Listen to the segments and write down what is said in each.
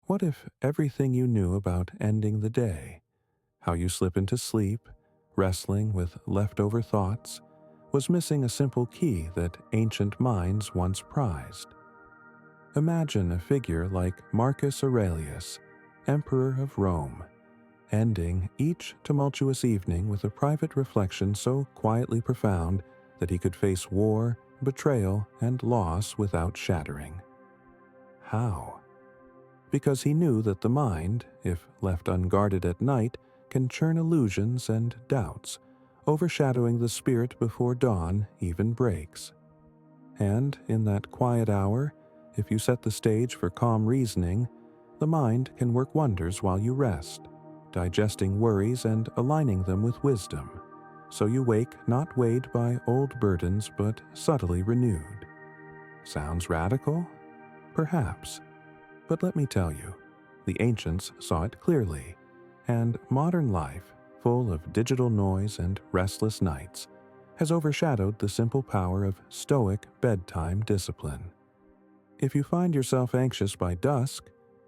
What if everything you knew about ending the day, how you slip into sleep, wrestling with leftover thoughts, was missing a simple key that ancient minds once prized? Imagine a figure like Marcus Aurelius, Emperor of Rome, ending each tumultuous evening with a private reflection so quietly profound that he could face war, betrayal, and loss without shattering. How? Because he knew that the mind, if left unguarded at night, can churn illusions and doubts, overshadowing the spirit before dawn even breaks. And in that quiet hour, if you set the stage for calm reasoning, the mind can work wonders while you rest, digesting worries and aligning them with wisdom, so you wake not weighed by old burdens but subtly renewed. Sounds radical? Perhaps. But let me tell you, the ancients saw it clearly, and modern life, full of digital noise and restless nights, has overshadowed the simple power of Stoic bedtime discipline. If you find yourself anxious by dusk,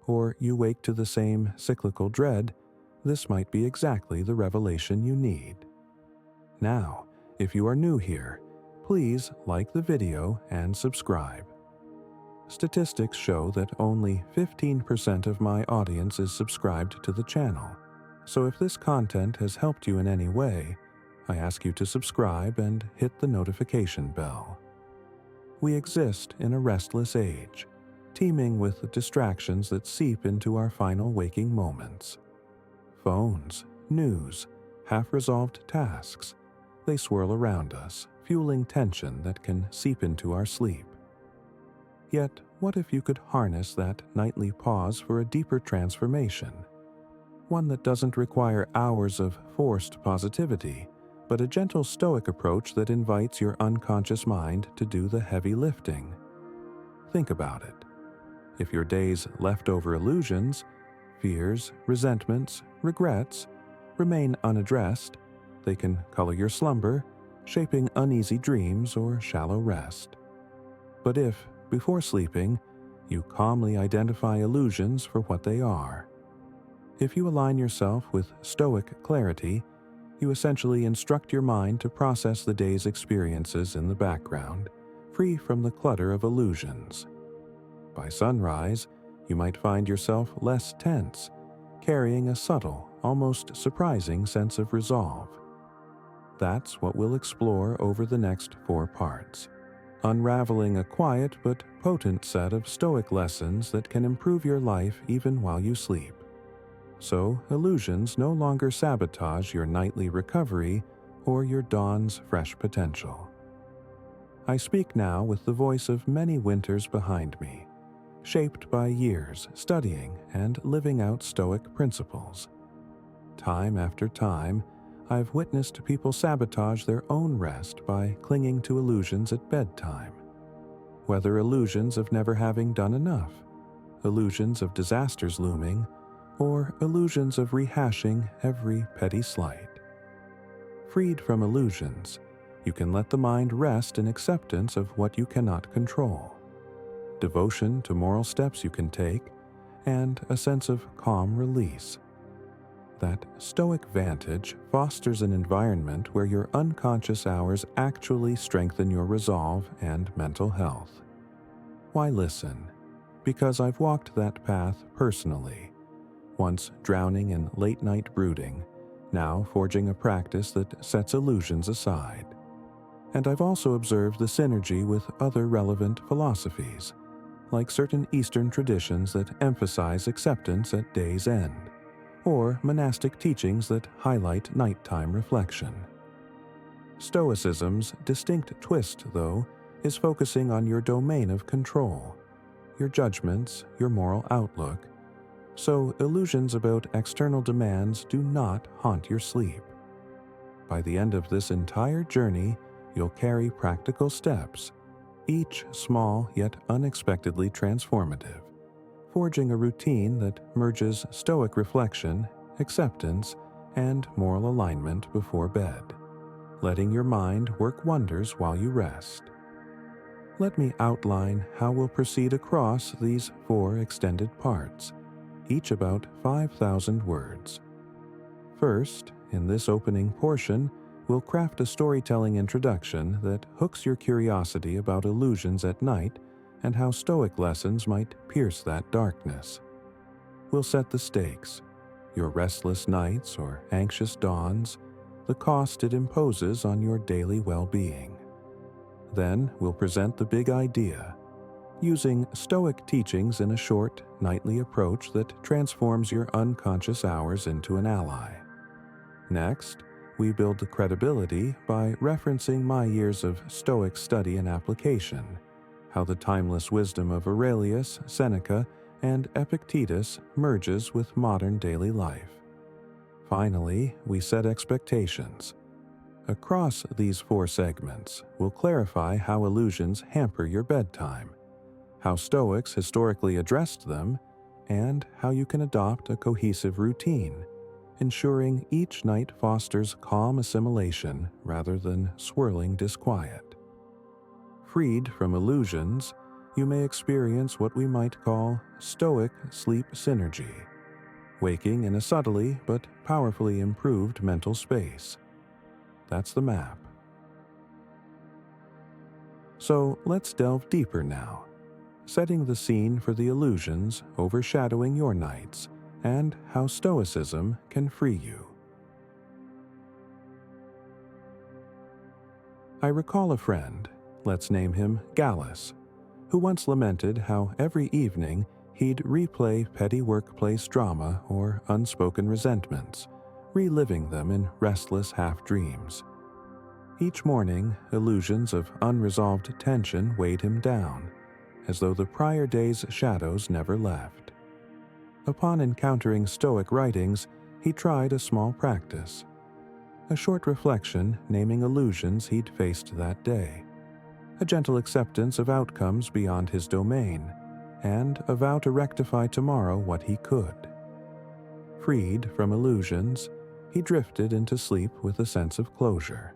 or you wake to the same cyclical dread, this might be exactly the revelation you need. Now, if you are new here, please like the video and subscribe. Statistics show that only 15% of my audience is subscribed to the channel, so if this content has helped you in any way, I ask you to subscribe and hit the notification bell. We exist in a restless age, teeming with distractions that seep into our final waking moments. Phones, news, half-resolved tasks, they swirl around us, fueling tension that can seep into our sleep. Yet, what if you could harness that nightly pause for a deeper transformation? One that doesn't require hours of forced positivity, but a gentle Stoic approach that invites your unconscious mind to do the heavy lifting. Think about it. If your day's leftover illusions, fears, resentments, regrets, remain unaddressed, they can color your slumber, shaping uneasy dreams or shallow rest. But if, before sleeping, you calmly identify illusions for what they are, if you align yourself with Stoic clarity, you essentially instruct your mind to process the day's experiences in the background, free from the clutter of illusions. By sunrise, you might find yourself less tense, carrying a subtle, almost surprising sense of resolve. That's what we'll explore over the next 4 parts, unraveling a quiet but potent set of Stoic lessons that can improve your life even while you sleep. So illusions no longer sabotage your nightly recovery or your dawn's fresh potential. I speak now with the voice of many winters behind me, shaped by years studying and living out Stoic principles. Time after time, I've witnessed people sabotage their own rest by clinging to illusions at bedtime. Whether illusions of never having done enough, illusions of disasters looming, or illusions of rehashing every petty slight. Freed from illusions, you can let the mind rest in acceptance of what you cannot control, devotion to moral steps you can take, and a sense of calm release. That Stoic vantage fosters an environment where your unconscious hours actually strengthen your resolve and mental health. Why listen? Because I've walked that path personally, once drowning in late-night brooding, now forging a practice that sets illusions aside. And I've also observed the synergy with other relevant philosophies, like certain Eastern traditions that emphasize acceptance at day's end, or monastic teachings that highlight nighttime reflection. Stoicism's distinct twist, though, is focusing on your domain of control, your judgments, your moral outlook, so illusions about external demands do not haunt your sleep. By the end of this entire journey, you'll carry practical steps, each small yet unexpectedly transformative, forging a routine that merges Stoic reflection, acceptance, and moral alignment before bed, letting your mind work wonders while you rest. Let me outline how we'll proceed across these 4 extended parts, each about 5,000 words. First, in this opening portion, we'll craft a storytelling introduction that hooks your curiosity about illusions at night and how Stoic lessons might pierce that darkness. We'll set the stakes, your restless nights or anxious dawns, the cost it imposes on your daily well-being. Then we'll present the big idea, using Stoic teachings in a short, nightly approach that transforms your unconscious hours into an ally. Next, we build the credibility by referencing my years of Stoic study and application, how the timeless wisdom of Aurelius, Seneca, and Epictetus merges with modern daily life. Finally, we set expectations. Across these 4 segments, we'll clarify how illusions hamper your bedtime, how Stoics historically addressed them, and how you can adopt a cohesive routine, ensuring each night fosters calm assimilation rather than swirling disquiet. Freed from illusions, you may experience what we might call Stoic sleep synergy, waking in a subtly but powerfully improved mental space. That's the map. So let's delve deeper now, setting the scene for the illusions overshadowing your nights and how Stoicism can free you. I recall a friend, let's name him Gallus, who once lamented how every evening he'd replay petty workplace drama or unspoken resentments, reliving them in restless half-dreams. Each morning, illusions of unresolved tension weighed him down, as though the prior day's shadows never left. Upon encountering Stoic writings, he tried a small practice, a short reflection naming illusions he'd faced that day, a gentle acceptance of outcomes beyond his domain, and a vow to rectify tomorrow what he could. Freed from illusions, he drifted into sleep with a sense of closure.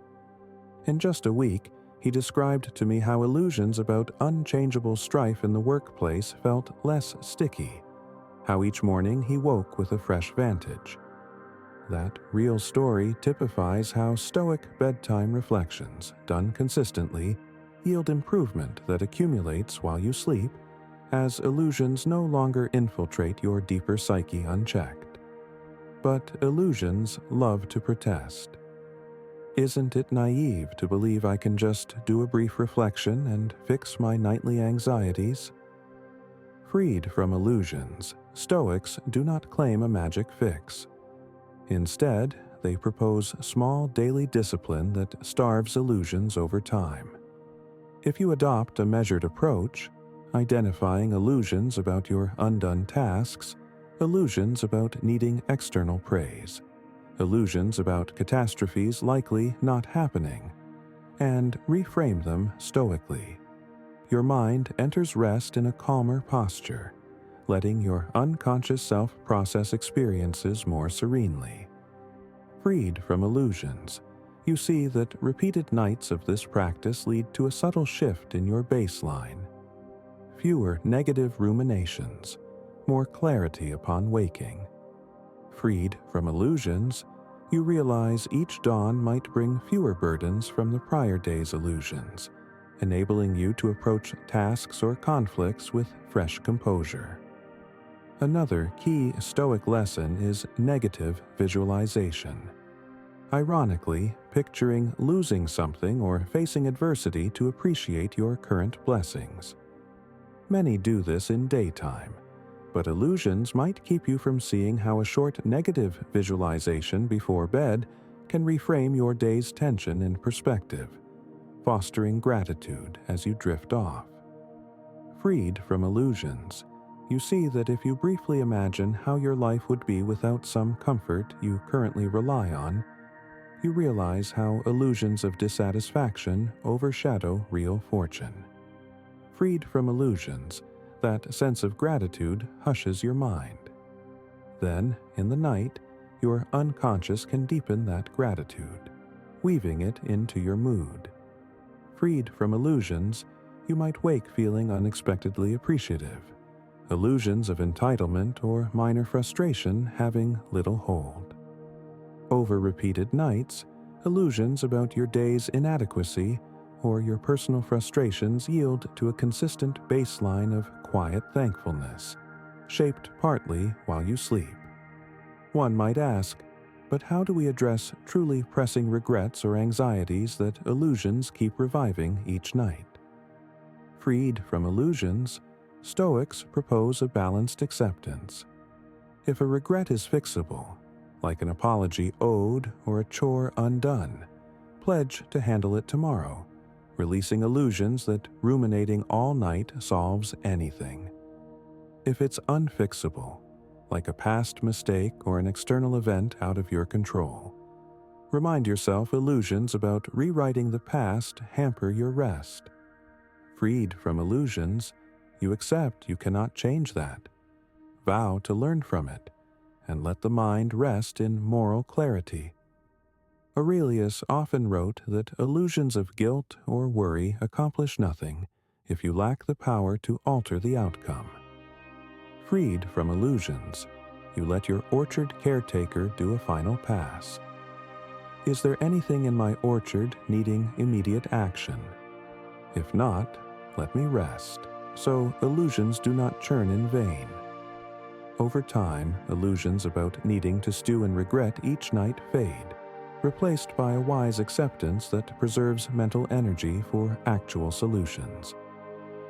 In just a week, he described to me how illusions about unchangeable strife in the workplace felt less sticky, how each morning he woke with a fresh vantage. That real story typifies how Stoic bedtime reflections, done consistently, yield improvement that accumulates while you sleep, as illusions no longer infiltrate your deeper psyche unchecked. But illusions love to protest. Isn't it naive to believe I can just do a brief reflection and fix my nightly anxieties? Freed from illusions, Stoics do not claim a magic fix. Instead, they propose small daily discipline that starves illusions over time. If you adopt a measured approach, identifying illusions about your undone tasks, illusions about needing external praise, illusions about catastrophes likely not happening, and reframe them stoically, your mind enters rest in a calmer posture, letting your unconscious self process experiences more serenely. Freed from illusions, you see that repeated nights of this practice lead to a subtle shift in your baseline. Fewer negative ruminations, more clarity upon waking. Freed from illusions, you realize each dawn might bring fewer burdens from the prior day's illusions, enabling you to approach tasks or conflicts with fresh composure. Another key Stoic lesson is negative visualization. Ironically, picturing losing something or facing adversity to appreciate your current blessings. Many do this in daytime, but illusions might keep you from seeing how a short negative visualization before bed can reframe your day's tension in perspective, fostering gratitude as you drift off. Freed from illusions, you see that if you briefly imagine how your life would be without some comfort you currently rely on, you realize how illusions of dissatisfaction overshadow real fortune. Freed from illusions, that sense of gratitude hushes your mind. Then, in the night, your unconscious can deepen that gratitude, weaving it into your mood. Freed from illusions, you might wake feeling unexpectedly appreciative. illusions of entitlement or minor frustration having little hold. Over repeated nights, illusions about your day's inadequacy or your personal frustrations yield to a consistent baseline of quiet thankfulness, shaped partly while you sleep. One might ask, but how do we address truly pressing regrets or anxieties that illusions keep reviving each night? Freed from illusions, Stoics propose a balanced acceptance. If a regret is fixable, like an apology owed or a chore undone, pledge to handle it tomorrow, releasing illusions that ruminating all night solves anything. If it's unfixable, like a past mistake or an external event out of your control, remind yourself illusions about rewriting the past hamper your rest. Freed from illusions, you accept you cannot change that. Vow to learn from it, and let the mind rest in moral clarity. Aurelius often wrote that illusions of guilt or worry accomplish nothing if you lack the power to alter the outcome. Freed from illusions, you let your orchard caretaker do a final pass. Is there anything in my orchard needing immediate action? If not, let me rest, so illusions do not churn in vain. Over time, illusions about needing to stew in regret each night fade, replaced by a wise acceptance that preserves mental energy for actual solutions.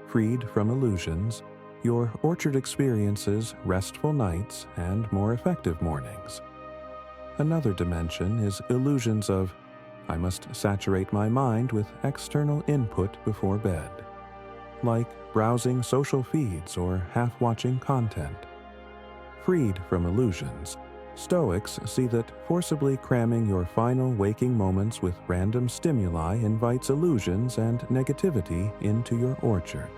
Freed from illusions, your orchard experiences restful nights and more effective mornings. Another dimension is illusions of, I must saturate my mind with external input before bed, like browsing social feeds or half-watching content. Freed from illusions, Stoics see that forcibly cramming your final waking moments with random stimuli invites illusions and negativity into your orchard.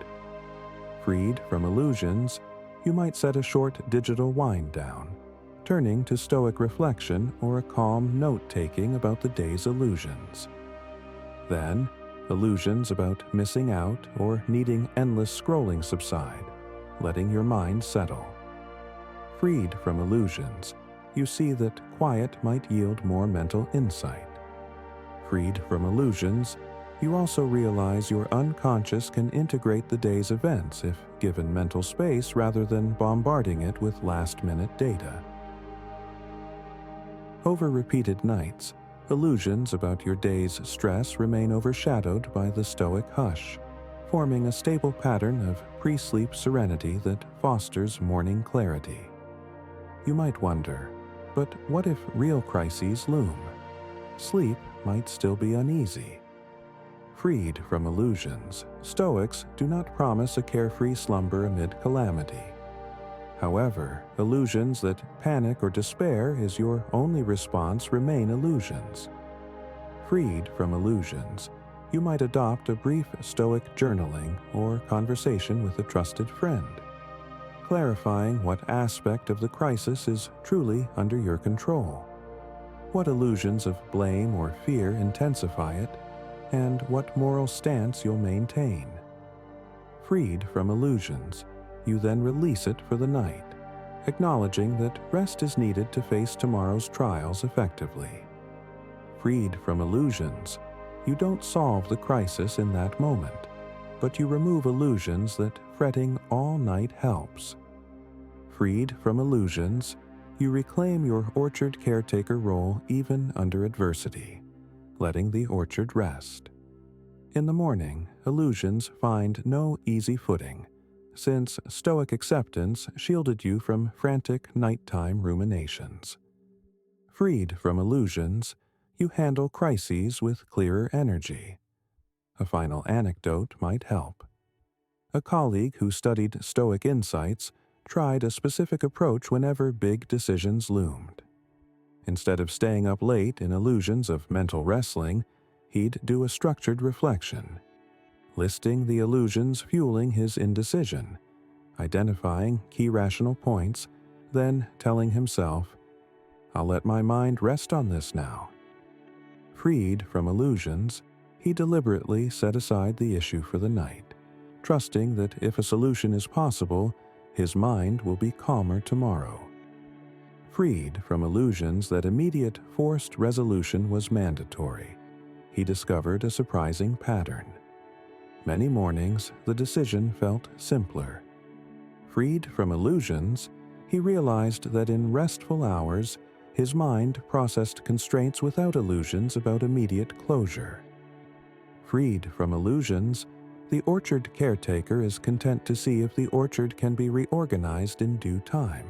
Freed from illusions, you might set a short digital wind down, turning to Stoic reflection or a calm note-taking about the day's illusions. Then, illusions about missing out or needing endless scrolling subside, letting your mind settle. Freed from illusions, you see that quiet might yield more mental insight. Freed from illusions, you also realize your unconscious can integrate the day's events if given mental space rather than bombarding it with last-minute data. Over repeated nights, illusions about your day's stress remain overshadowed by the Stoic hush, forming a stable pattern of pre-sleep serenity that fosters morning clarity. You might wonder, but what if real crises loom? Sleep might still be uneasy. Freed from illusions, Stoics do not promise a carefree slumber amid calamity. However, illusions that panic or despair is your only response remain illusions. Freed from illusions, you might adopt a brief Stoic journaling or conversation with a trusted friend, clarifying what aspect of the crisis is truly under your control, what illusions of blame or fear intensify it, and what moral stance you'll maintain. Freed from illusions, you then release it for the night, acknowledging that rest is needed to face tomorrow's trials effectively. Freed from illusions, you don't solve the crisis in that moment, but you remove illusions that fretting all night helps. Freed from illusions, you reclaim your orchard caretaker role even under adversity, letting the orchard rest. In the morning, illusions find no easy footing, since Stoic acceptance shielded you from frantic nighttime ruminations. Freed from illusions, you handle crises with clearer energy. A final anecdote might help. A colleague who studied Stoic insights tried a specific approach whenever big decisions loomed. Instead of staying up late in illusions of mental wrestling, he'd do a structured reflection, listing the illusions fueling his indecision, identifying key rational points, then telling himself, "I'll let my mind rest on this now." Freed from illusions, he deliberately set aside the issue for the night, trusting that if a solution is possible, his mind will be calmer tomorrow. Freed from illusions that immediate forced resolution was mandatory, he discovered a surprising pattern. Many mornings, the decision felt simpler. Freed from illusions, he realized that in restful hours, his mind processed constraints without illusions about immediate closure. Freed from illusions, the orchard caretaker is content to see if the orchard can be reorganized in due time,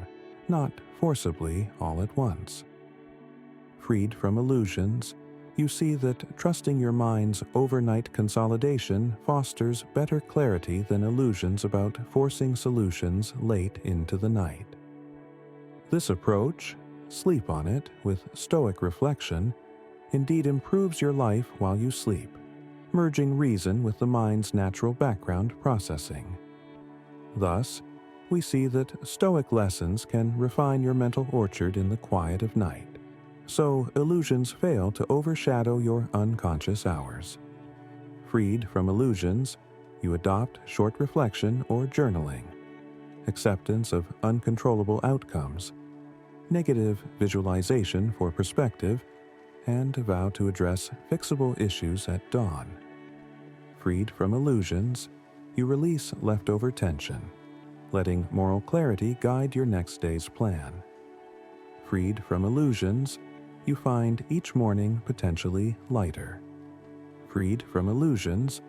not forcibly all at once. Freed from illusions, you see that trusting your mind's overnight consolidation fosters better clarity than illusions about forcing solutions late into the night. This approach, sleep on it with Stoic reflection, indeed improves your life while you sleep, merging reason with the mind's natural background processing. Thus, we see that Stoic lessons can refine your mental orchard in the quiet of night, so illusions fail to overshadow your unconscious hours. Freed from illusions, you adopt short reflection or journaling, acceptance of uncontrollable outcomes, negative visualization for perspective, and a vow to address fixable issues at dawn. Freed from illusions, you release leftover tension, letting moral clarity guide your next day's plan. Freed from illusions, you find each morning potentially lighter. Freed from illusions,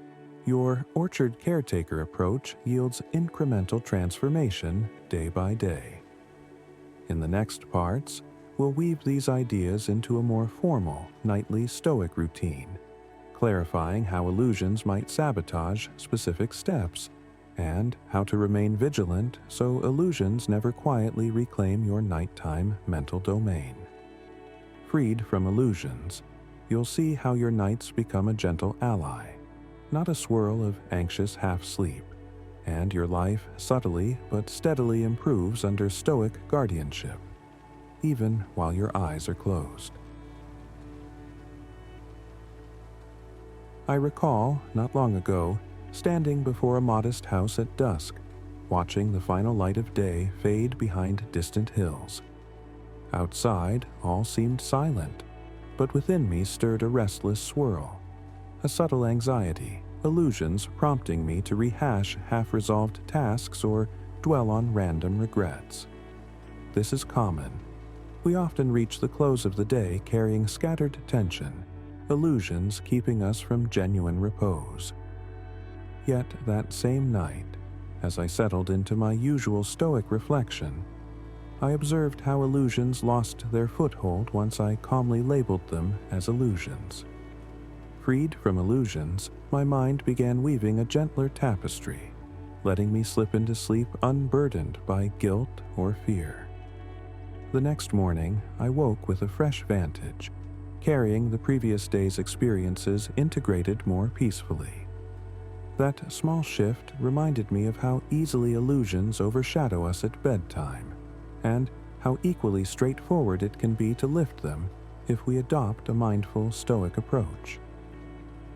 your orchard caretaker approach yields incremental transformation day by day. In the next parts, we'll weave these ideas into a more formal, nightly Stoic routine, clarifying how illusions might sabotage specific steps, and how to remain vigilant so illusions never quietly reclaim your nighttime mental domain. Freed from illusions, you'll see how your nights become a gentle ally, not a swirl of anxious half-sleep, and your life subtly but steadily improves under Stoic guardianship, even while your eyes are closed. I recall, not long ago, standing before a modest house at dusk, watching the final light of day fade behind distant hills. Outside, all seemed silent, but within me stirred a restless swirl, a subtle anxiety, illusions prompting me to rehash half-resolved tasks or dwell on random regrets. This is common. We often reach the close of the day carrying scattered tension, illusions keeping us from genuine repose. Yet that same night, as I settled into my usual Stoic reflection, I observed how illusions lost their foothold once I calmly labeled them as illusions. Freed from illusions, my mind began weaving a gentler tapestry, letting me slip into sleep unburdened by guilt or fear. The next morning, I woke with a fresh vantage, carrying the previous day's experiences integrated more peacefully. That small shift reminded me of how easily illusions overshadow us at bedtime, and how equally straightforward it can be to lift them if we adopt a mindful Stoic approach.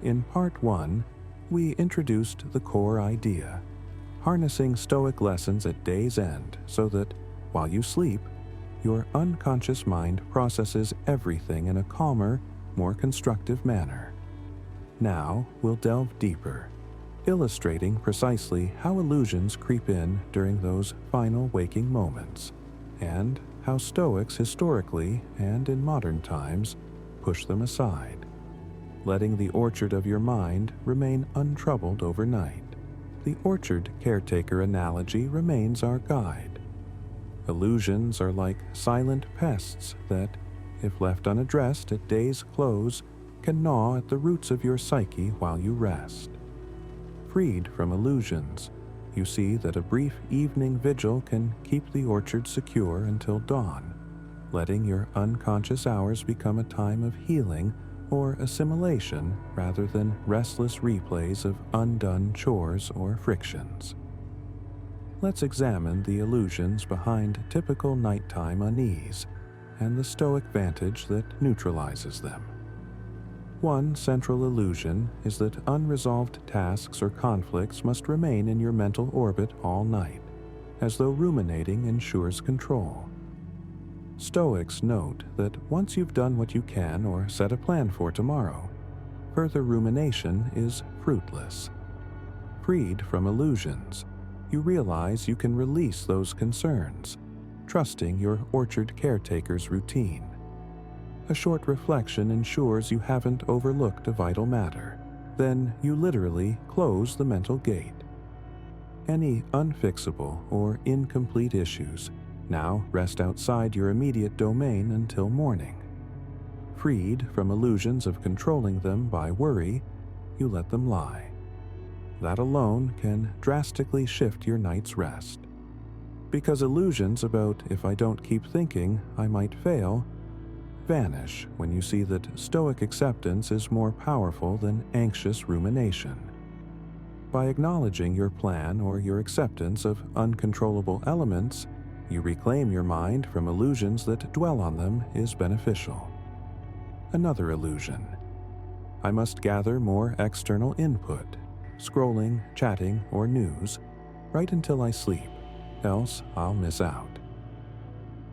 In Part 1, we introduced the core idea, harnessing Stoic lessons at day's end so that, while you sleep, your unconscious mind processes everything in a calmer, more constructive manner. Now we'll delve deeper, illustrating precisely how illusions creep in during those final waking moments, and how Stoics historically and in modern times push them aside, letting the orchard of your mind remain untroubled overnight. The orchard caretaker analogy remains our guide. Illusions are like silent pests that, if left unaddressed at day's close, can gnaw at the roots of your psyche while you rest. Freed from illusions, you see that a brief evening vigil can keep the orchard secure until dawn, letting your unconscious hours become a time of healing or assimilation rather than restless replays of undone chores or frictions. Let's examine the illusions behind typical nighttime unease and the Stoic vantage that neutralizes them. One central illusion is that unresolved tasks or conflicts must remain in your mental orbit all night, as though ruminating ensures control. Stoics note that once you've done what you can or set a plan for tomorrow, further rumination is fruitless. Freed from illusions, you realize you can release those concerns, trusting your orchard caretaker's routine. A short reflection ensures you haven't overlooked a vital matter. Then you literally close the mental gate. Any unfixable or incomplete issues now rest outside your immediate domain until morning. Freed from illusions of controlling them by worry, you let them lie. That alone can drastically shift your night's rest. Because illusions about if I don't keep thinking, I might fail, vanish when you see that Stoic acceptance is more powerful than anxious rumination. By acknowledging your plan or your acceptance of uncontrollable elements, you reclaim your mind from illusions that dwell on them is beneficial. Another illusion. I must gather more external input, scrolling, chatting, or news, right until I sleep, else I'll miss out.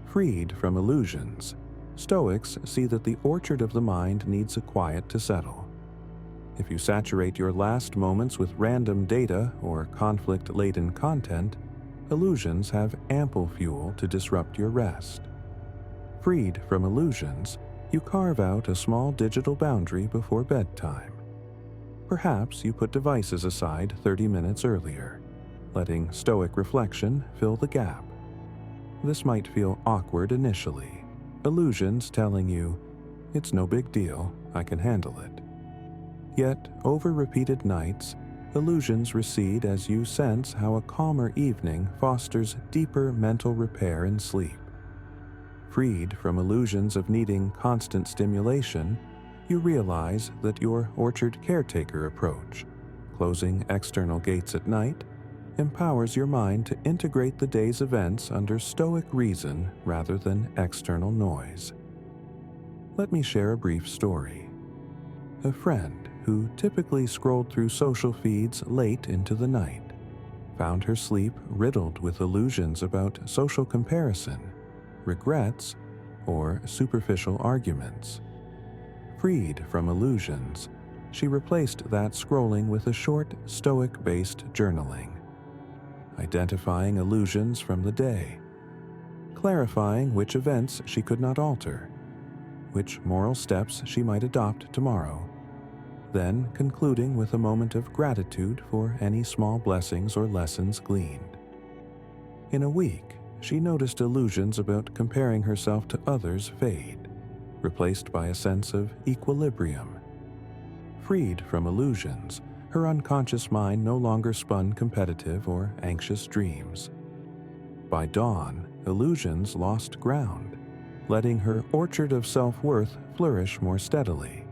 Freed from illusions, Stoics see that the orchard of the mind needs a quiet to settle. If you saturate your last moments with random data or conflict-laden content, illusions have ample fuel to disrupt your rest. Freed from illusions, you carve out a small digital boundary before bedtime. Perhaps you put devices aside 30 minutes earlier, letting Stoic reflection fill the gap. This might feel awkward initially, illusions telling you, it's no big deal, I can handle it. Yet, over repeated nights, illusions recede as you sense how a calmer evening fosters deeper mental repair in sleep. Freed from illusions of needing constant stimulation, you realize that your orchard caretaker approach, closing external gates at night, empowers your mind to integrate the day's events under Stoic reason rather than external noise. Let me share a brief story. A friend who typically scrolled through social feeds late into the night found her sleep riddled with illusions about social comparison, regrets, or superficial arguments. Freed from illusions, she replaced that scrolling with a short Stoic-based journaling, identifying illusions from the day, clarifying which events she could not alter, which moral steps she might adopt tomorrow, then concluding with a moment of gratitude for any small blessings or lessons gleaned. In a week, she noticed illusions about comparing herself to others fade, replaced by a sense of equilibrium. Freed from illusions, her unconscious mind no longer spun competitive or anxious dreams. By dawn, illusions lost ground, letting her orchard of self-worth flourish more steadily.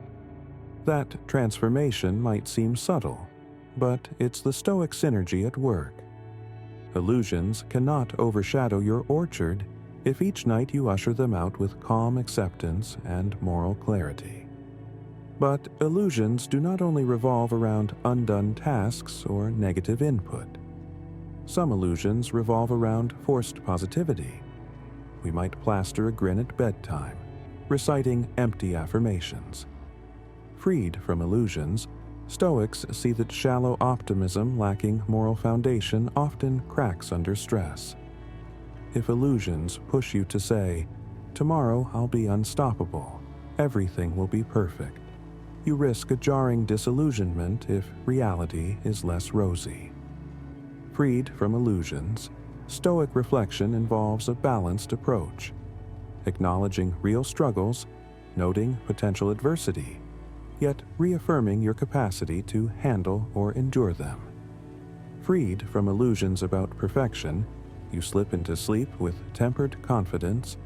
That transformation might seem subtle, but it's the Stoic synergy at work. Illusions cannot overshadow your orchard if each night you usher them out with calm acceptance and moral clarity. But illusions do not only revolve around undone tasks or negative input. Some illusions revolve around forced positivity. We might plaster a grin at bedtime, reciting empty affirmations. Freed from illusions, Stoics see that shallow optimism lacking moral foundation often cracks under stress. If illusions push you to say, "Tomorrow I'll be unstoppable, everything will be perfect," you risk a jarring disillusionment if reality is less rosy. Freed from illusions, Stoic reflection involves a balanced approach, acknowledging real struggles, noting potential adversity, yet reaffirming your capacity to handle or endure them. Freed from illusions about perfection, you slip into sleep with tempered confidence,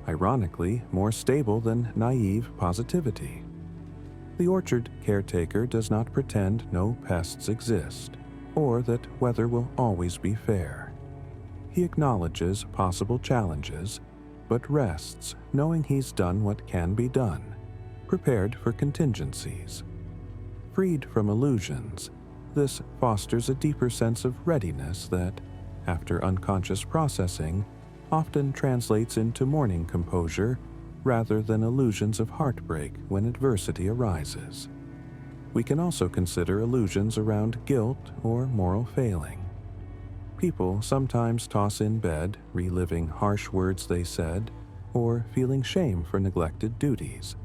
ironically more stable than naive positivity. The orchard caretaker does not pretend no pests exist, or that weather will always be fair. He acknowledges possible challenges, but rests knowing he's done what can be done, prepared for contingencies. Freed from illusions, this fosters a deeper sense of readiness that, after unconscious processing often translates into morning composure rather than illusions of heartbreak when adversity arises. We can also consider illusions around guilt or moral failing. People sometimes toss in bed, reliving harsh words they said, or feeling shame for neglected duties.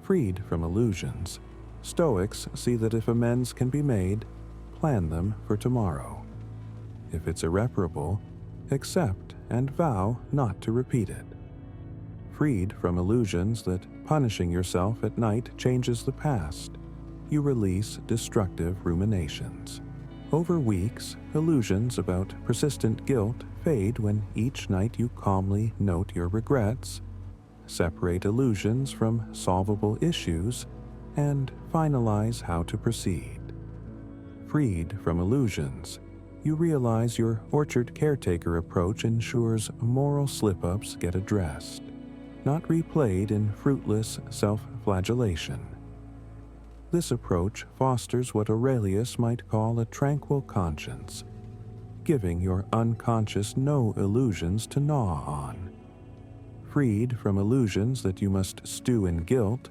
Freed from illusions, Stoics see that if amends can be made, plan them for tomorrow. If it's irreparable, accept and vow not to repeat it. Freed from illusions that punishing yourself at night changes the past, you release destructive ruminations. Over weeks, illusions about persistent guilt fade when each night you calmly note your regrets, separate illusions from solvable issues, and finalize how to proceed. Freed from illusions, you realize your orchard caretaker approach ensures moral slip-ups get addressed, not replayed in fruitless self-flagellation. This approach fosters what Aurelius might call a tranquil conscience, giving your unconscious no illusions to gnaw on. Freed from illusions that you must stew in guilt,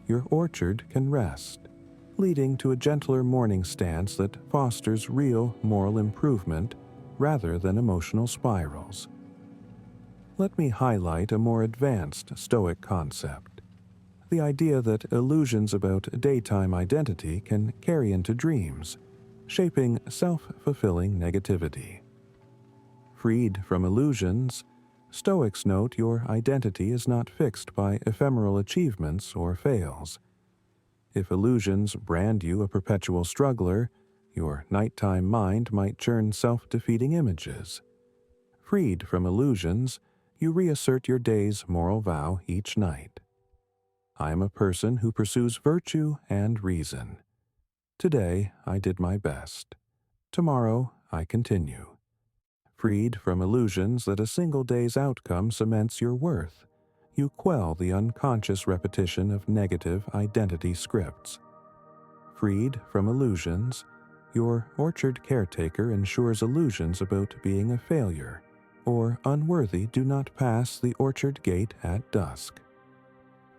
your orchard can rest, leading to a gentler morning stance that fosters real moral improvement rather than emotional spirals. Let me highlight a more advanced Stoic concept: the idea that illusions about daytime identity can carry into dreams, shaping self-fulfilling negativity. Freed from illusions, Stoics note your identity is not fixed by ephemeral achievements or fails. If illusions brand you a perpetual struggler, your nighttime mind might churn self-defeating images. Freed from illusions, you reassert your day's moral vow each night. I am a person who pursues virtue and reason. Today, I did my best. Tomorrow, I continue. Freed from illusions that a single day's outcome cements your worth, you quell the unconscious repetition of negative identity scripts. Freed from illusions, your orchard caretaker ensures illusions about being a failure or unworthy do not pass the orchard gate at dusk.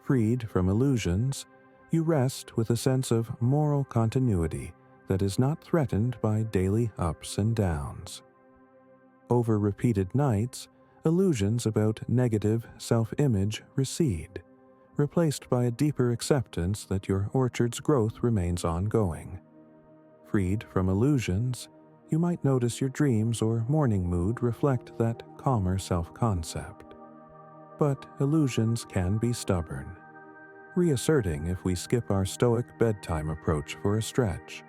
Freed from illusions, you rest with a sense of moral continuity that is not threatened by daily ups and downs. Over repeated nights, illusions about negative self-image recede, replaced by a deeper acceptance that your orchard's growth remains ongoing. Freed from illusions, you might notice your dreams or morning mood reflect that calmer self-concept. But illusions can be stubborn, reasserting if we skip our Stoic bedtime approach for a stretch.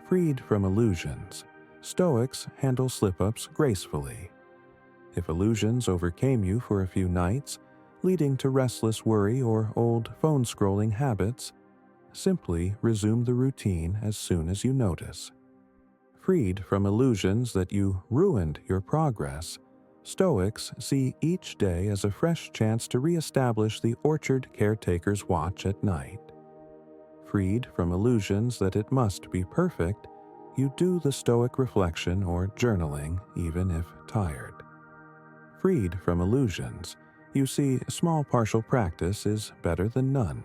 Freed from illusions, Stoics handle slip-ups gracefully. If illusions overcame you for a few nights, leading to restless worry or old phone-scrolling habits, simply resume the routine as soon as you notice. Freed from illusions that you ruined your progress, Stoics see each day as a fresh chance to reestablish the orchard caretaker's watch at night. Freed from illusions that it must be perfect, you do the Stoic reflection or journaling even if tired. Freed from illusions, you see small partial practice is better than none.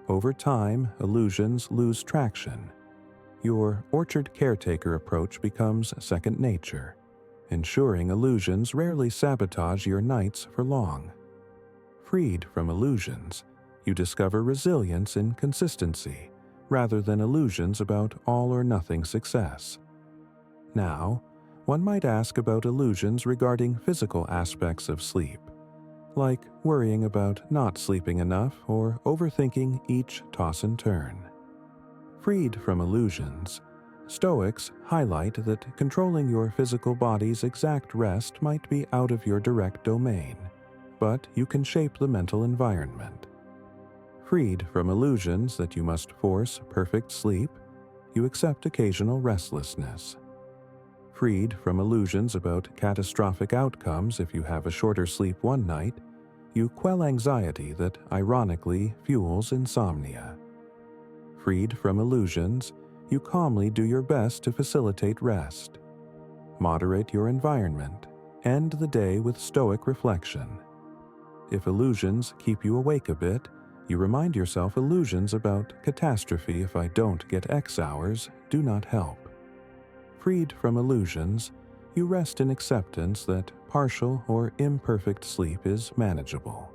Over time, illusions lose traction. Your orchard caretaker approach becomes second nature, ensuring illusions rarely sabotage your nights for long. Freed from illusions, you discover resilience in consistency, rather than illusions about all-or-nothing success. Now, one might ask about illusions regarding physical aspects of sleep, like worrying about not sleeping enough or overthinking each toss and turn. Freed from illusions, Stoics highlight that controlling your physical body's exact rest might be out of your direct domain, but you can shape the mental environment. Freed from illusions that you must force perfect sleep, you accept occasional restlessness. Freed from illusions about catastrophic outcomes if you have a shorter sleep one night, you quell anxiety that ironically fuels insomnia. Freed from illusions, you calmly do your best to facilitate rest. moderate your environment, end the day with Stoic reflection. If illusions keep you awake a bit, you remind yourself illusions about catastrophe if I don't get X hours do not help. Freed from illusions, you rest in acceptance that partial or imperfect sleep is manageable.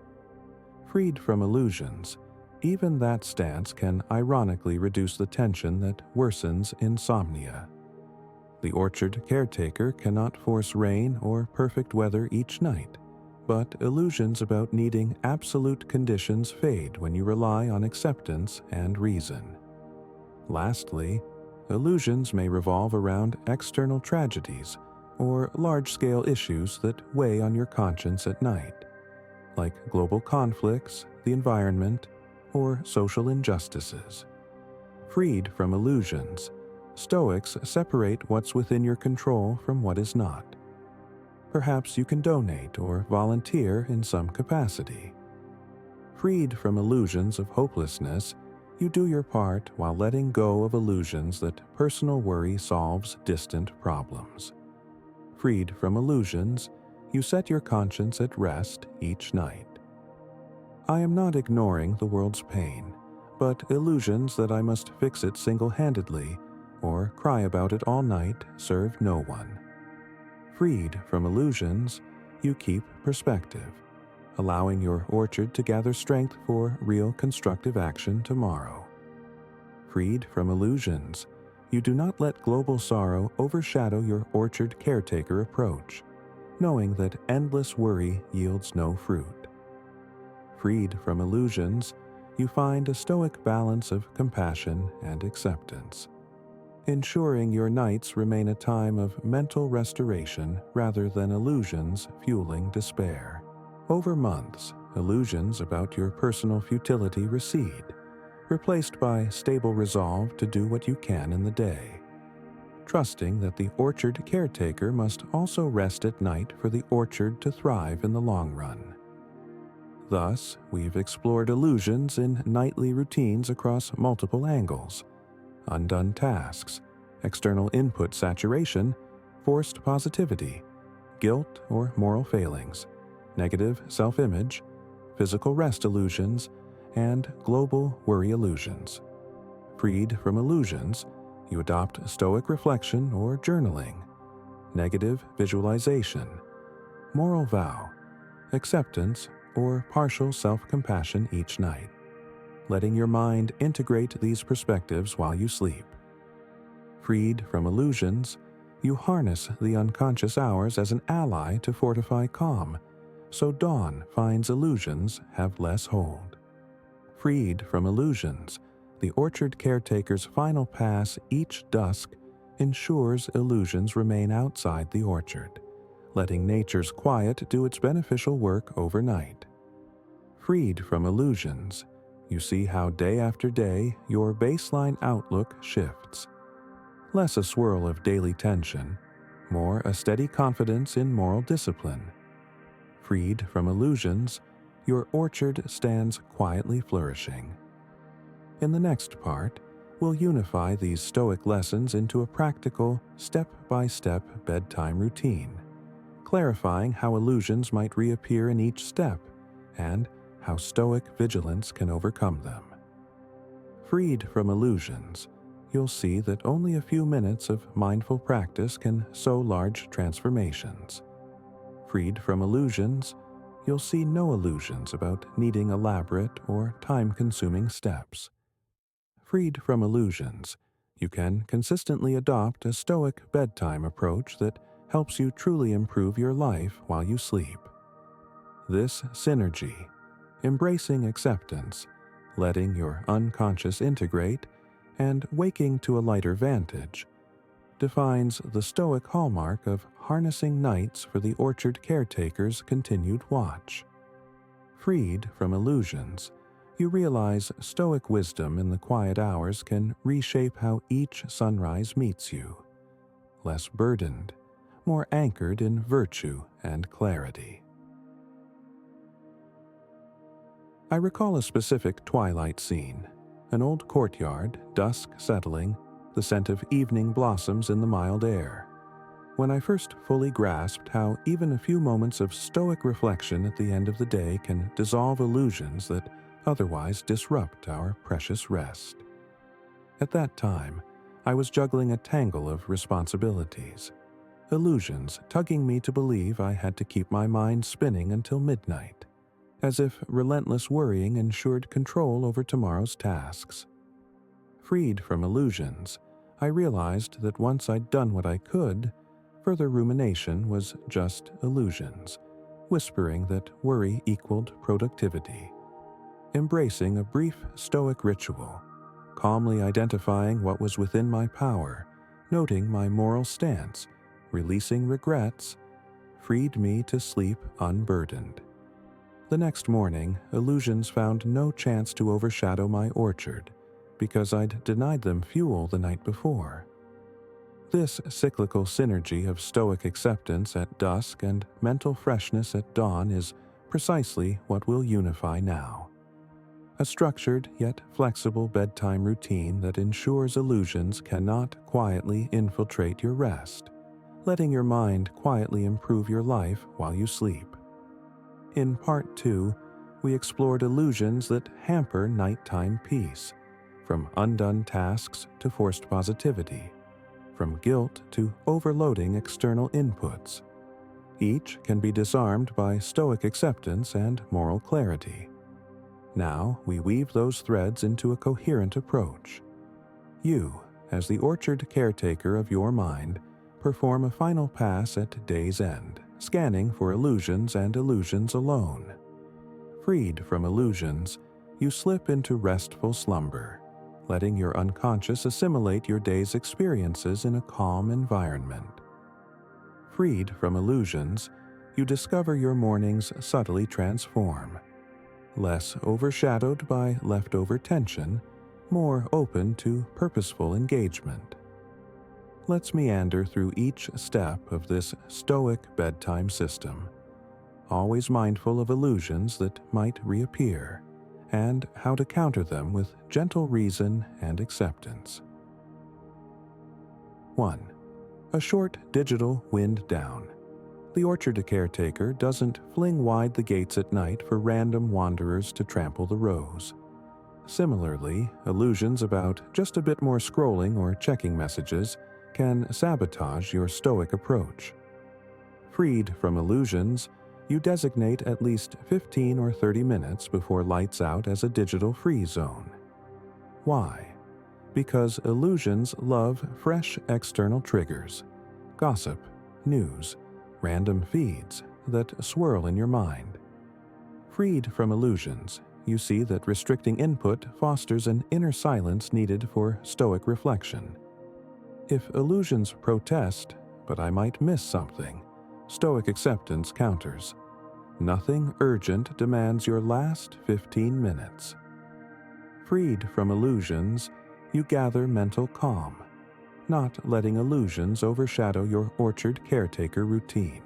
Freed from illusions, even that stance can ironically reduce the tension that worsens insomnia. The orchard caretaker cannot force rain or perfect weather each night, but illusions about needing absolute conditions fade when you rely on acceptance and reason. Lastly, illusions may revolve around external tragedies or large-scale issues that weigh on your conscience at night, like global conflicts, the environment, or social injustices. Freed from illusions, Stoics separate what's within your control from what is not. Perhaps you can donate or volunteer in some capacity. Freed from illusions of hopelessness, you do your part while letting go of illusions that personal worry solves distant problems. Freed from illusions, you set your conscience at rest each night. I am not ignoring the world's pain, but illusions that I must fix it single-handedly or cry about it all night serve no one. Freed from illusions, you keep perspective, allowing your orchard to gather strength for real constructive action tomorrow. Freed from illusions, you do not let global sorrow overshadow your orchard caretaker approach, knowing that endless worry yields no fruit. Freed from illusions, you find a Stoic balance of compassion and acceptance, ensuring your nights remain a time of mental restoration rather than illusions fueling despair. Over months, illusions about your personal futility recede, replaced by stable resolve to do what you can in the day, trusting that the orchard caretaker must also rest at night for the orchard to thrive in the long run. Thus, we've explored illusions in nightly routines across multiple angles: undone tasks, external input saturation, forced positivity, guilt or moral failings, negative self-image, physical rest illusions, and global worry illusions. Freed from illusions, you adopt Stoic reflection or journaling, negative visualization, moral vow, acceptance, or partial self-compassion each night, letting your mind integrate these perspectives while you sleep. Freed from illusions, you harness the unconscious hours as an ally to fortify calm, so dawn finds illusions have less hold. Freed from illusions, the orchard caretaker's final pass each dusk ensures illusions remain outside the orchard, letting nature's quiet do its beneficial work overnight. Freed from illusions, you see how day after day your baseline outlook shifts. Less a swirl of daily tension, more a steady confidence in moral discipline. Freed from illusions, your orchard stands quietly flourishing. In the next part, we'll unify these Stoic lessons into a practical, step-by-step bedtime routine, clarifying how illusions might reappear in each step and how Stoic vigilance can overcome them. Freed from illusions, you'll see that only a few minutes of mindful practice can sow large transformations. Freed from illusions, you'll see no illusions about needing elaborate or time-consuming steps. Freed from illusions, you can consistently adopt a Stoic bedtime approach that helps you truly improve your life while you sleep. This synergy, embracing acceptance, letting your unconscious integrate, and waking to a lighter vantage, defines the Stoic hallmark of harnessing nights for the orchard caretaker's continued watch. Freed from illusions, you realize Stoic wisdom in the quiet hours can reshape how each sunrise meets you, less burdened, more anchored in virtue and clarity. I recall a specific twilight scene, an old courtyard, dusk settling, the scent of evening blossoms in the mild air. when I first fully grasped how even a few moments of Stoic reflection at the end of the day can dissolve illusions that otherwise disrupt our precious rest. At that time, I was juggling a tangle of responsibilities, illusions tugging me to believe I had to keep my mind spinning until midnight, as if relentless worrying ensured control over tomorrow's tasks. Freed from illusions, I realized that once I'd done what I could, further rumination was just illusions, whispering that worry equaled productivity. Embracing a brief Stoic ritual, calmly identifying what was within my power, noting my moral stance, releasing regrets, freed me to sleep unburdened. The next morning, illusions found no chance to overshadow my orchard, because I'd denied them fuel the night before. This cyclical synergy of Stoic acceptance at dusk and mental freshness at dawn is precisely what will unify now. A structured yet flexible bedtime routine that ensures illusions cannot quietly infiltrate your rest, letting your mind quietly improve your life while you sleep. In Part 2, we explored illusions that hamper nighttime peace, from undone tasks to forced positivity, from guilt to overloading external inputs. Each can be disarmed by Stoic acceptance and moral clarity. Now we weave those threads into a coherent approach. You, as the orchard caretaker of your mind, perform a final pass at day's end, scanning for illusions and illusions alone. Freed from illusions, you slip into restful slumber, letting your unconscious assimilate your day's experiences in a calm environment. Freed from illusions, you discover your mornings subtly transform, less overshadowed by leftover tension, more open to purposeful engagement. Let's meander through each step of this Stoic bedtime system, always mindful of illusions that might reappear, and how to counter them with gentle reason and acceptance. 1. A short digital wind down. The orchard caretaker doesn't fling wide the gates at night for random wanderers to trample the rows. Similarly, illusions about just a bit more scrolling or checking messages can sabotage your Stoic approach. Freed from illusions, you designate at least 15 or 30 minutes before lights out as a digital free zone. Why? Because illusions love fresh external triggers, gossip, news, random feeds that swirl in your mind. Freed from illusions, you see that restricting input fosters an inner silence needed for Stoic reflection. If illusions protest, "But I might miss something," Stoic acceptance counters. Nothing urgent demands your last 15 minutes. Freed from illusions, you gather mental calm, not letting illusions overshadow your orchard caretaker routine.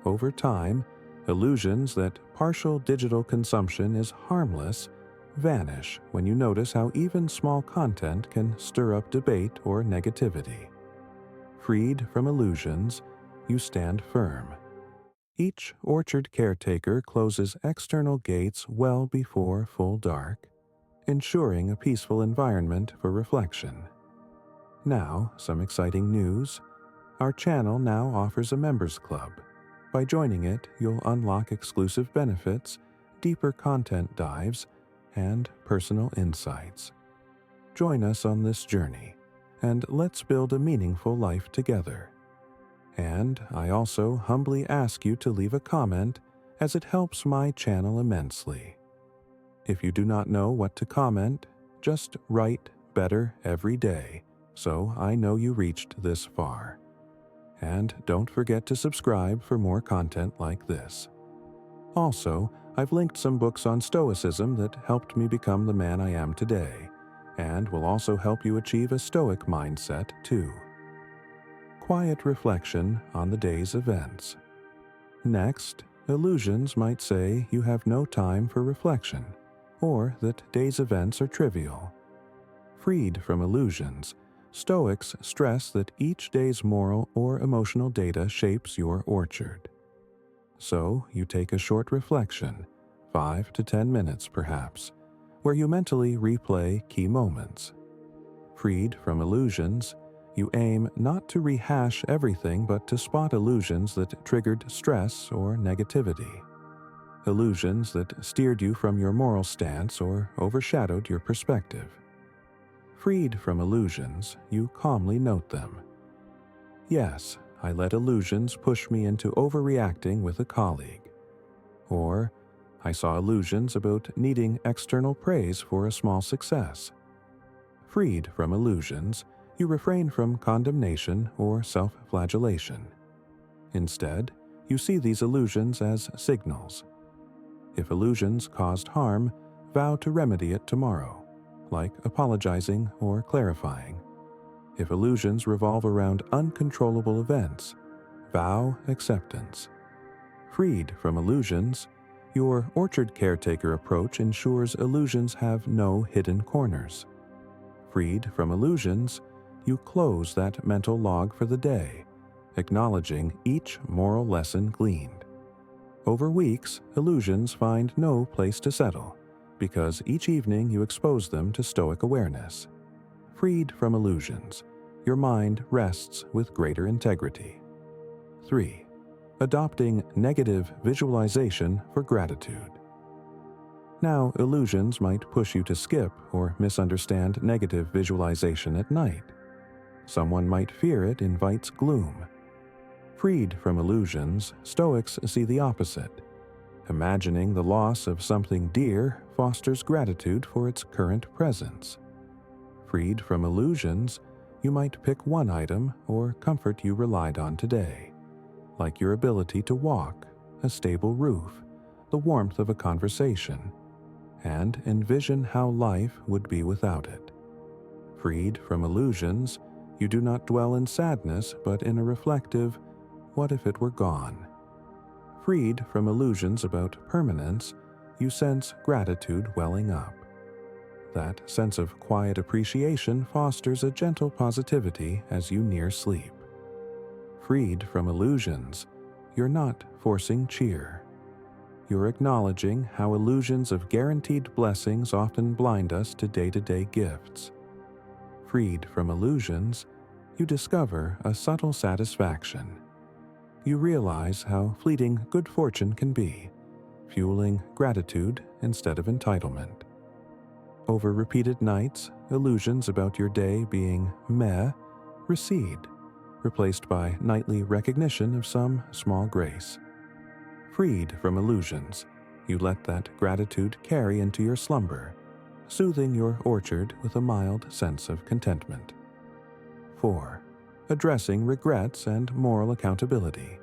Over time, illusions that partial digital consumption is harmless vanish when you notice how even small content can stir up debate or negativity. Freed from illusions, you stand firm. Each orchard caretaker closes external gates well before full dark, ensuring a peaceful environment for reflection. Now, some exciting news. Our channel now offers a members club. By joining it, you'll unlock exclusive benefits, deeper content dives, and personal insights. Join us on this journey, and let's build a meaningful life together. And I also humbly ask you to leave a comment, as it helps my channel immensely. If you do not know what to comment, just write "better every day," so I know you reached this far. And don't forget to subscribe for more content like this. Also, I've linked some books on Stoicism that helped me become the man I am today, and will also help you achieve a Stoic mindset too. Quiet reflection on the day's events. Next, illusions might say you have no time for reflection, or that day's events are trivial. Freed from illusions, Stoics stress that each day's moral or emotional data shapes your orchard. So you take a short reflection, 5 to 10 minutes perhaps, where you mentally replay key moments. Freed from illusions, you aim not to rehash everything but to spot illusions that triggered stress or negativity. Illusions that steered you from your moral stance or overshadowed your perspective. Freed from illusions, you calmly note them. Yes, I let illusions push me into overreacting with a colleague. Or, I saw illusions about needing external praise for a small success. Freed from illusions, you refrain from condemnation or self-flagellation. Instead, you see these illusions as signals. If illusions caused harm, vow to remedy it tomorrow, like apologizing or clarifying. If illusions revolve around uncontrollable events, vow acceptance. Freed from illusions, your orchard caretaker approach ensures illusions have no hidden corners. Freed from illusions, you close that mental log for the day, acknowledging each moral lesson gleaned. Over weeks, illusions find no place to settle, because each evening you expose them to Stoic awareness. Freed from illusions, your mind rests with greater integrity. 3. Adopting negative visualization for gratitude. Now, illusions might push you to skip or misunderstand negative visualization at night. Someone might fear it invites gloom. Freed from illusions, Stoics see the opposite. Imagining the loss of something dear fosters gratitude for its current presence. Freed from illusions, you might pick one item or comfort you relied on today, like your ability to walk, a stable roof, the warmth of a conversation, and envision how life would be without it. Freed from illusions, you do not dwell in sadness but in a reflective, what if it were gone? Freed from illusions about permanence, you sense gratitude welling up. That sense of quiet appreciation fosters a gentle positivity as you near sleep. Freed from illusions, you're not forcing cheer. You're acknowledging how illusions of guaranteed blessings often blind us to day-to-day gifts. Freed from illusions, you discover a subtle satisfaction. You realize how fleeting good fortune can be, fueling gratitude instead of entitlement. Over repeated nights, illusions about your day being meh recede, replaced by nightly recognition of some small grace. Freed from illusions, you let that gratitude carry into your slumber, soothing your orchard with a mild sense of contentment. 4. Addressing regrets and moral accountability.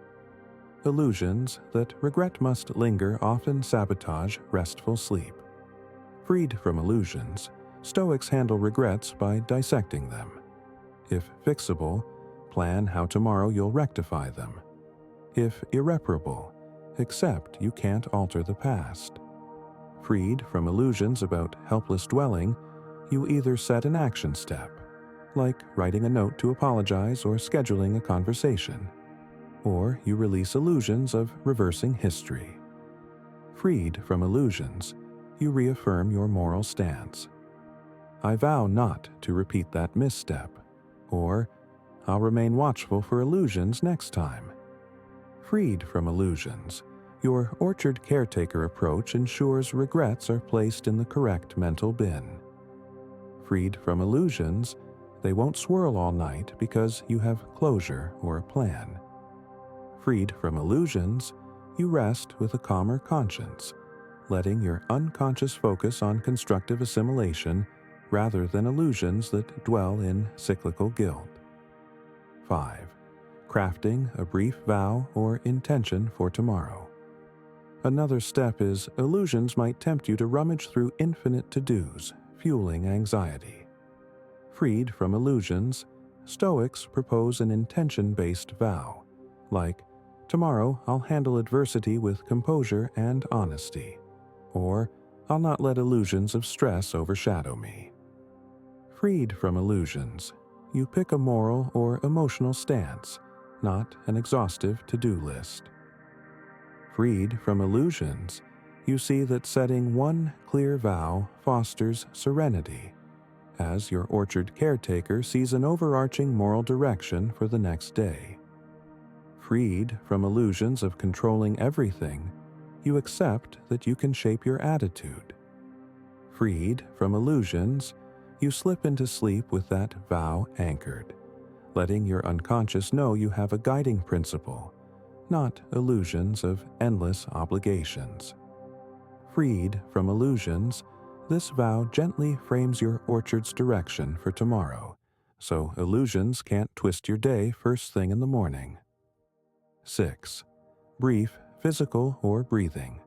Illusions that regret must linger often sabotage restful sleep. Freed from illusions, Stoics handle regrets by dissecting them. If fixable, plan how tomorrow you'll rectify them. If irreparable, accept you can't alter the past. Freed from illusions about helpless dwelling, you either set an action step, like writing a note to apologize or scheduling a conversation, or you release illusions of reversing history. Freed from illusions, you reaffirm your moral stance. I vow not to repeat that misstep, or I'll remain watchful for illusions next time. Freed from illusions, your orchard caretaker approach ensures regrets are placed in the correct mental bin. Freed from illusions, they won't swirl all night because you have closure or a plan. Freed from illusions, you rest with a calmer conscience, letting your unconscious focus on constructive assimilation rather than illusions that dwell in cyclical guilt. 5. Crafting a brief vow or intention for tomorrow. Another step is illusions might tempt you to rummage through infinite to-dos, fueling anxiety. Freed from illusions, Stoics propose an intention-based vow, like, tomorrow I'll handle adversity with composure and honesty, or I'll not let illusions of stress overshadow me. Freed from illusions, you pick a moral or emotional stance, not an exhaustive to-do list. Freed from illusions, you see that setting one clear vow fosters serenity, as your orchard caretaker sees an overarching moral direction for the next day. Freed from illusions of controlling everything, you accept that you can shape your attitude. Freed from illusions, you slip into sleep with that vow anchored, letting your unconscious know you have a guiding principle, not illusions of endless obligations. Freed from illusions, this vow gently frames your orchard's direction for tomorrow, so illusions can't twist your day first thing in the morning. 6. Brief, physical, or breathing.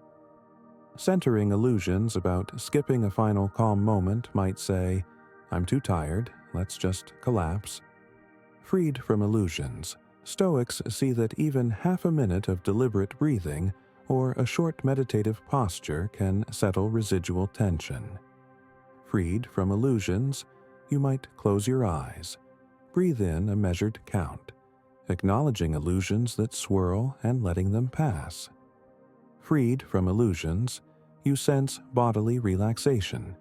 Centering illusions about skipping a final calm moment might say, "I'm too tired, let's just collapse." Freed from illusions, Stoics see that even half a minute of deliberate breathing or a short meditative posture can settle residual tension. Freed from illusions, you might close your eyes, breathe in a measured count, acknowledging illusions that swirl and letting them pass. Freed from illusions, you sense bodily relaxation,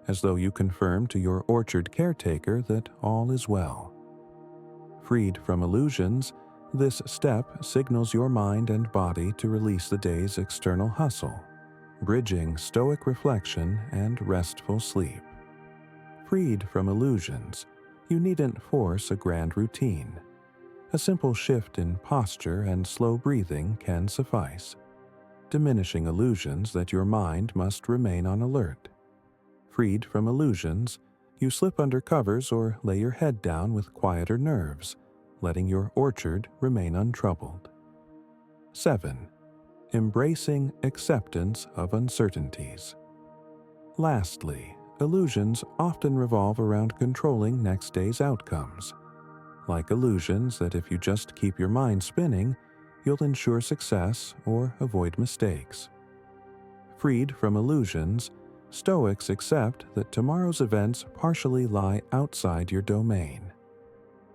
as though you confirm to your orchard caretaker that all is well. Freed from illusions, this step signals your mind and body to release the day's external hustle, bridging stoic reflection and restful sleep. Freed from illusions, you needn't force a grand routine. A simple shift in posture and slow breathing can suffice, diminishing illusions that your mind must remain on alert. Freed from illusions, you slip under covers or lay your head down with quieter nerves, letting your orchard remain untroubled. 7. Embracing acceptance of uncertainties. Lastly, illusions often revolve around controlling next day's outcomes. Like illusions that if you just keep your mind spinning, you'll ensure success or avoid mistakes. Freed from illusions, Stoics accept that tomorrow's events partially lie outside your domain.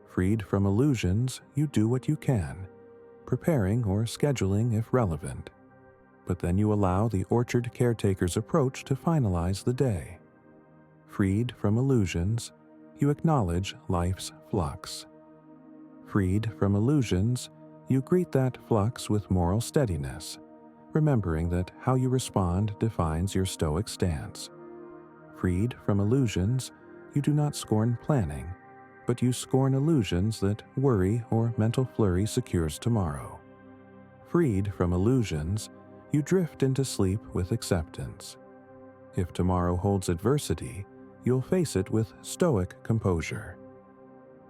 Freed from illusions, you do what you can, preparing or scheduling if relevant, but then you allow the orchard caretaker's approach to finalize the day. Freed from illusions, you acknowledge life's flux. Freed from illusions, you greet that flux with moral steadiness, remembering that how you respond defines your stoic stance. Freed from illusions, you do not scorn planning, but you scorn illusions that worry or mental flurry secures tomorrow. Freed from illusions, you drift into sleep with acceptance. If tomorrow holds adversity, you'll face it with stoic composure.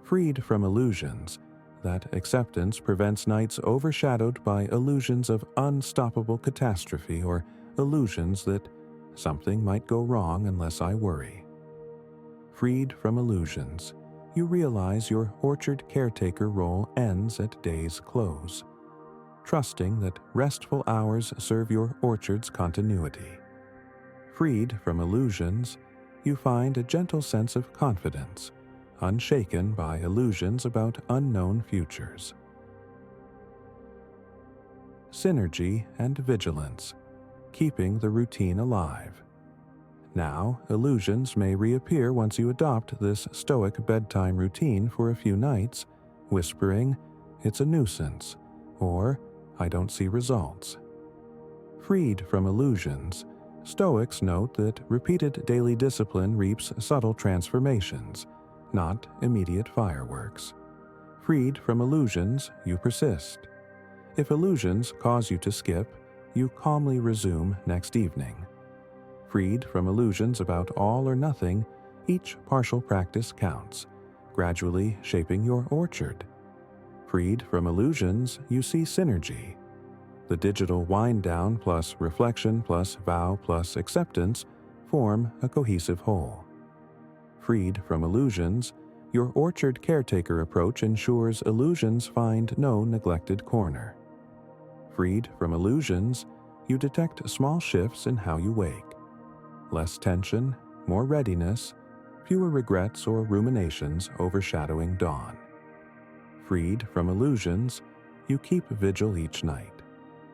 Freed from illusions, that acceptance prevents nights overshadowed by illusions of unstoppable catastrophe or illusions that something might go wrong unless I worry. Freed from illusions, you realize your orchard caretaker role ends at day's close, trusting that restful hours serve your orchard's continuity. Freed from illusions, you find a gentle sense of confidence, unshaken by illusions about unknown futures. Synergy and vigilance, keeping the routine alive. Now, illusions may reappear once you adopt this stoic bedtime routine for a few nights, whispering, "It's a nuisance," or "I don't see results." Freed from illusions, Stoics note that repeated daily discipline reaps subtle transformations, not immediate fireworks. Freed from illusions, you persist. If illusions cause you to skip, you calmly resume next evening. Freed from illusions about all or nothing, each partial practice counts, gradually shaping your orchard. Freed from illusions, you see synergy. The digital wind-down plus reflection plus vow plus acceptance form a cohesive whole. Freed from illusions, your orchard caretaker approach ensures illusions find no neglected corner. Freed from illusions, you detect small shifts in how you wake. Less tension, more readiness, fewer regrets or ruminations overshadowing dawn. Freed from illusions, you keep vigil each night,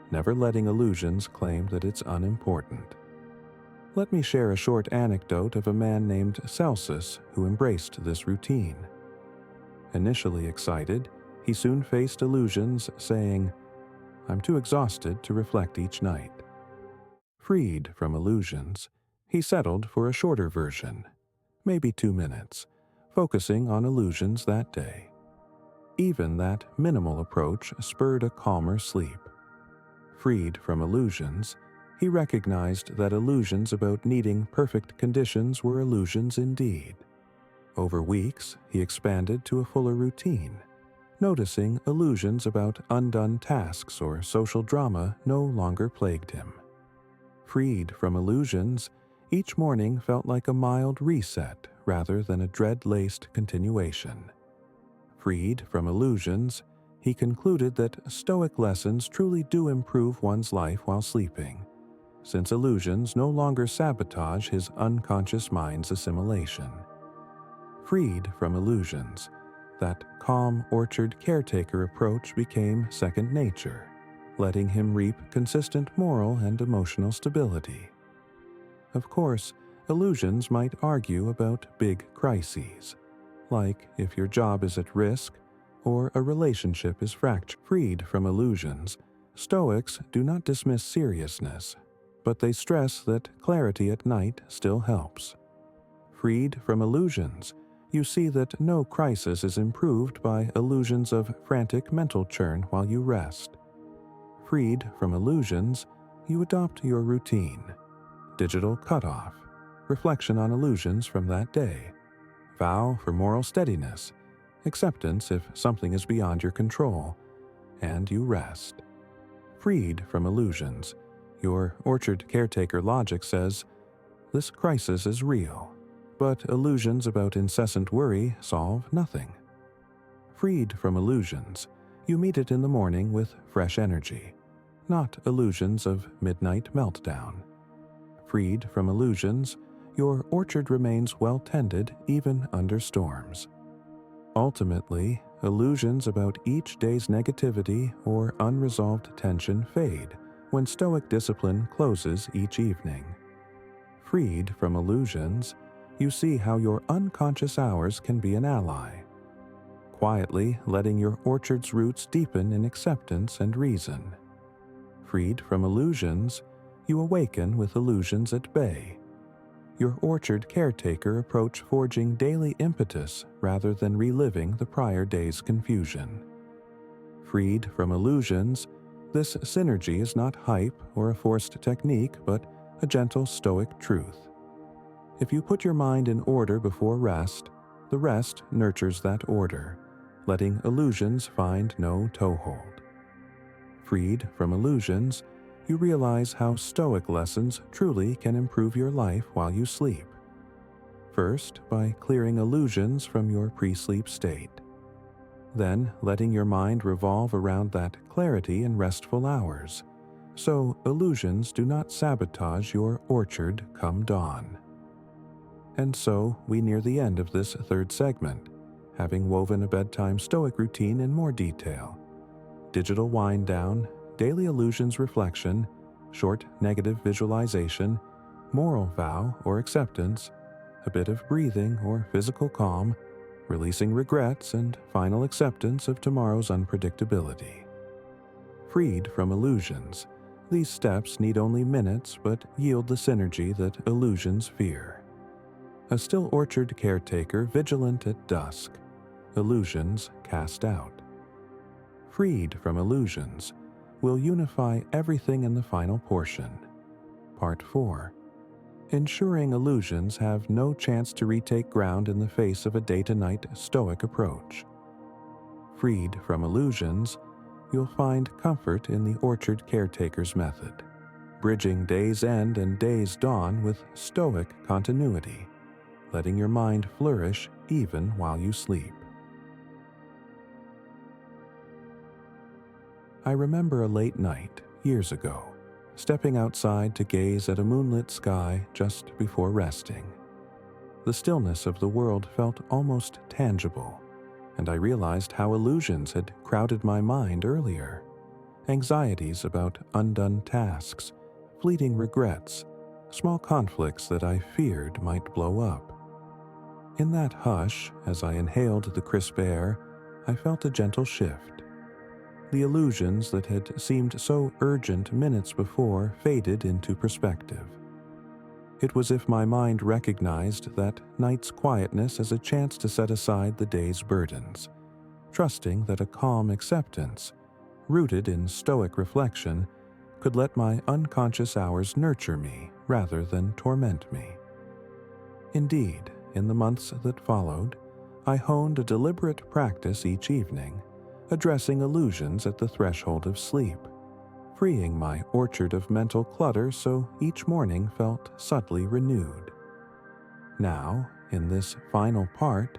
never letting illusions claim that it's unimportant. Let me share a short anecdote of a man named Celsus who embraced this routine. Initially excited, he soon faced illusions, saying, "I'm too exhausted to reflect each night." Freed from illusions, he settled for a shorter version, maybe 2 minutes, focusing on illusions that day. Even that minimal approach spurred a calmer sleep. Freed from illusions, he recognized that illusions about needing perfect conditions were illusions indeed. Over weeks, he expanded to a fuller routine, noticing illusions about undone tasks or social drama no longer plagued him. Freed from illusions, each morning felt like a mild reset rather than a dread-laced continuation. Freed from illusions, he concluded that Stoic lessons truly do improve one's life while sleeping, since illusions no longer sabotage his unconscious mind's assimilation. Freed from illusions, that calm orchard caretaker approach became second nature, letting him reap consistent moral and emotional stability. Of course, illusions might argue about big crises, like if your job is at risk or a relationship is fractured. Freed from illusions, Stoics do not dismiss seriousness, but they stress that clarity at night still helps. Freed from illusions, you see that no crisis is improved by illusions of frantic mental churn while you rest. Freed from illusions, you adopt your routine. Digital cutoff, reflection on illusions from that day, vow for moral steadiness, acceptance if something is beyond your control, and you rest. Freed from illusions, your orchard caretaker logic says, this crisis is real, but illusions about incessant worry solve nothing. Freed from illusions, you meet it in the morning with fresh energy, not illusions of midnight meltdown. Freed from illusions, your orchard remains well-tended even under storms. Ultimately, illusions about each day's negativity or unresolved tension fade when Stoic discipline closes each evening. Freed from illusions, you see how your unconscious hours can be an ally, quietly letting your orchard's roots deepen in acceptance and reason. Freed from illusions, you awaken with illusions at bay. Your orchard caretaker approach forging daily impetus rather than reliving the prior day's confusion. Freed from illusions, this synergy is not hype or a forced technique, but a gentle Stoic truth. If you put your mind in order before rest, the rest nurtures that order, letting illusions find no toehold. Freed from illusions, you realize how Stoic lessons truly can improve your life while you sleep. First, by clearing illusions from your pre-sleep state. Then, letting your mind revolve around that clarity in restful hours, so illusions do not sabotage your orchard come dawn. And so, we near the end of this third segment, having woven a bedtime Stoic routine in more detail. Digital wind down, daily illusions reflection, short negative visualization, moral vow or acceptance, a bit of breathing or physical calm, releasing regrets, and final acceptance of tomorrow's unpredictability. Freed from illusions, these steps need only minutes but yield the synergy that illusions fear. A still orchard caretaker vigilant at dusk, illusions cast out. Freed from illusions, will unify everything in the final portion. Part 4. Ensuring illusions have no chance to retake ground in the face of a day-to-night Stoic approach. Freed from illusions, you'll find comfort in the orchard caretaker's method, bridging day's end and day's dawn with Stoic continuity, letting your mind flourish even while you sleep. I remember a late night, years ago, stepping outside to gaze at a moonlit sky just before resting. the stillness of the world felt almost tangible, and I realized how illusions had crowded my mind earlier. Anxieties about undone tasks, fleeting regrets, small conflicts that I feared might blow up. In that hush, as I inhaled the crisp air, I felt a gentle shift. The illusions that had seemed so urgent minutes before faded into perspective. It was as if my mind recognized that night's quietness as a chance to set aside the day's burdens, trusting that a calm acceptance, rooted in Stoic reflection, could let my unconscious hours nurture me rather than torment me. Indeed, in the months that followed, I honed a deliberate practice each evening, addressing illusions at the threshold of sleep, freeing my orchard of mental clutter so each morning felt subtly renewed. Now, in this final part,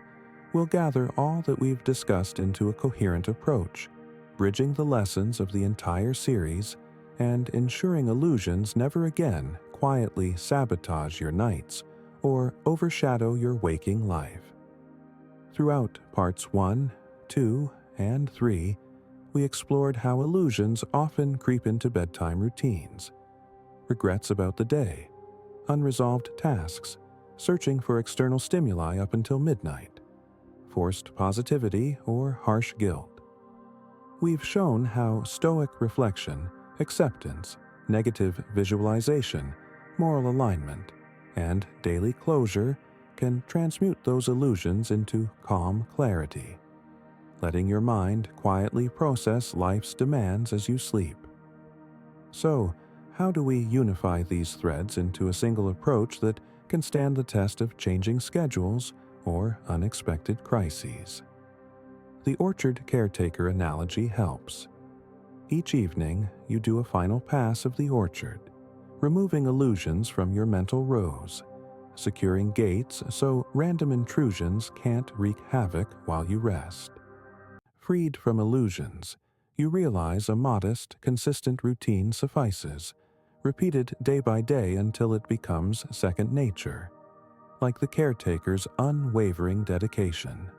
we'll gather all that we've discussed into a coherent approach, bridging the lessons of the entire series and ensuring illusions never again quietly sabotage your nights or overshadow your waking life. Throughout parts 1, 2, and 3, we explored how illusions often creep into bedtime routines. Regrets about the day, unresolved tasks, searching for external stimuli up until midnight, forced positivity or harsh guilt. We've shown how Stoic reflection, acceptance, negative visualization, moral alignment, and daily closure can transmute those illusions into calm clarity, letting your mind quietly process life's demands as you sleep. So, how do we unify these threads into a single approach that can stand the test of changing schedules or unexpected crises? The orchard caretaker analogy helps. Each evening, you do a final pass of the orchard, removing illusions from your mental rows, securing gates so random intrusions can't wreak havoc while you rest. Freed from illusions, you realize a modest, consistent routine suffices, repeated day by day until it becomes second nature, like the caretaker's unwavering dedication.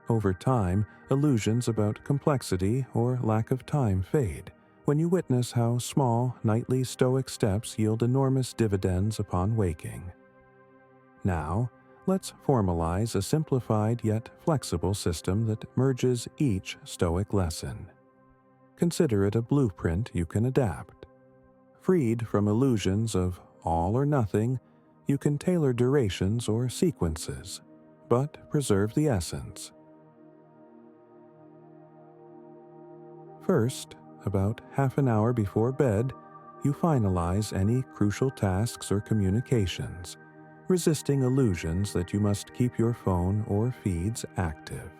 Over time, illusions about complexity or lack of time fade when you witness how small, nightly Stoic steps yield enormous dividends upon waking. Now, let's formalize a simplified yet flexible system that merges each Stoic lesson. Consider it a blueprint you can adapt. Freed from illusions of all or nothing, you can tailor durations or sequences, but preserve the essence. First, about half an hour before bed, you finalize any crucial tasks or communications, resisting illusions that you must keep your phone or feeds active.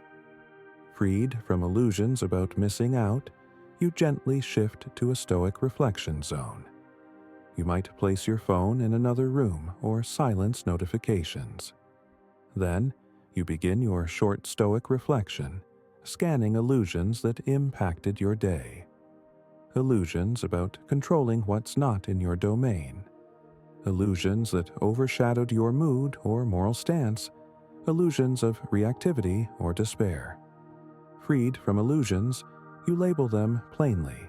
Freed from illusions about missing out, you gently shift to a Stoic reflection zone. You might place your phone in another room or silence notifications. Then, you begin your short Stoic reflection, scanning illusions that impacted your day. Illusions about controlling what's not in your domain. Illusions that overshadowed your mood or moral stance. Illusions of reactivity or despair. Freed from illusions, you label them plainly,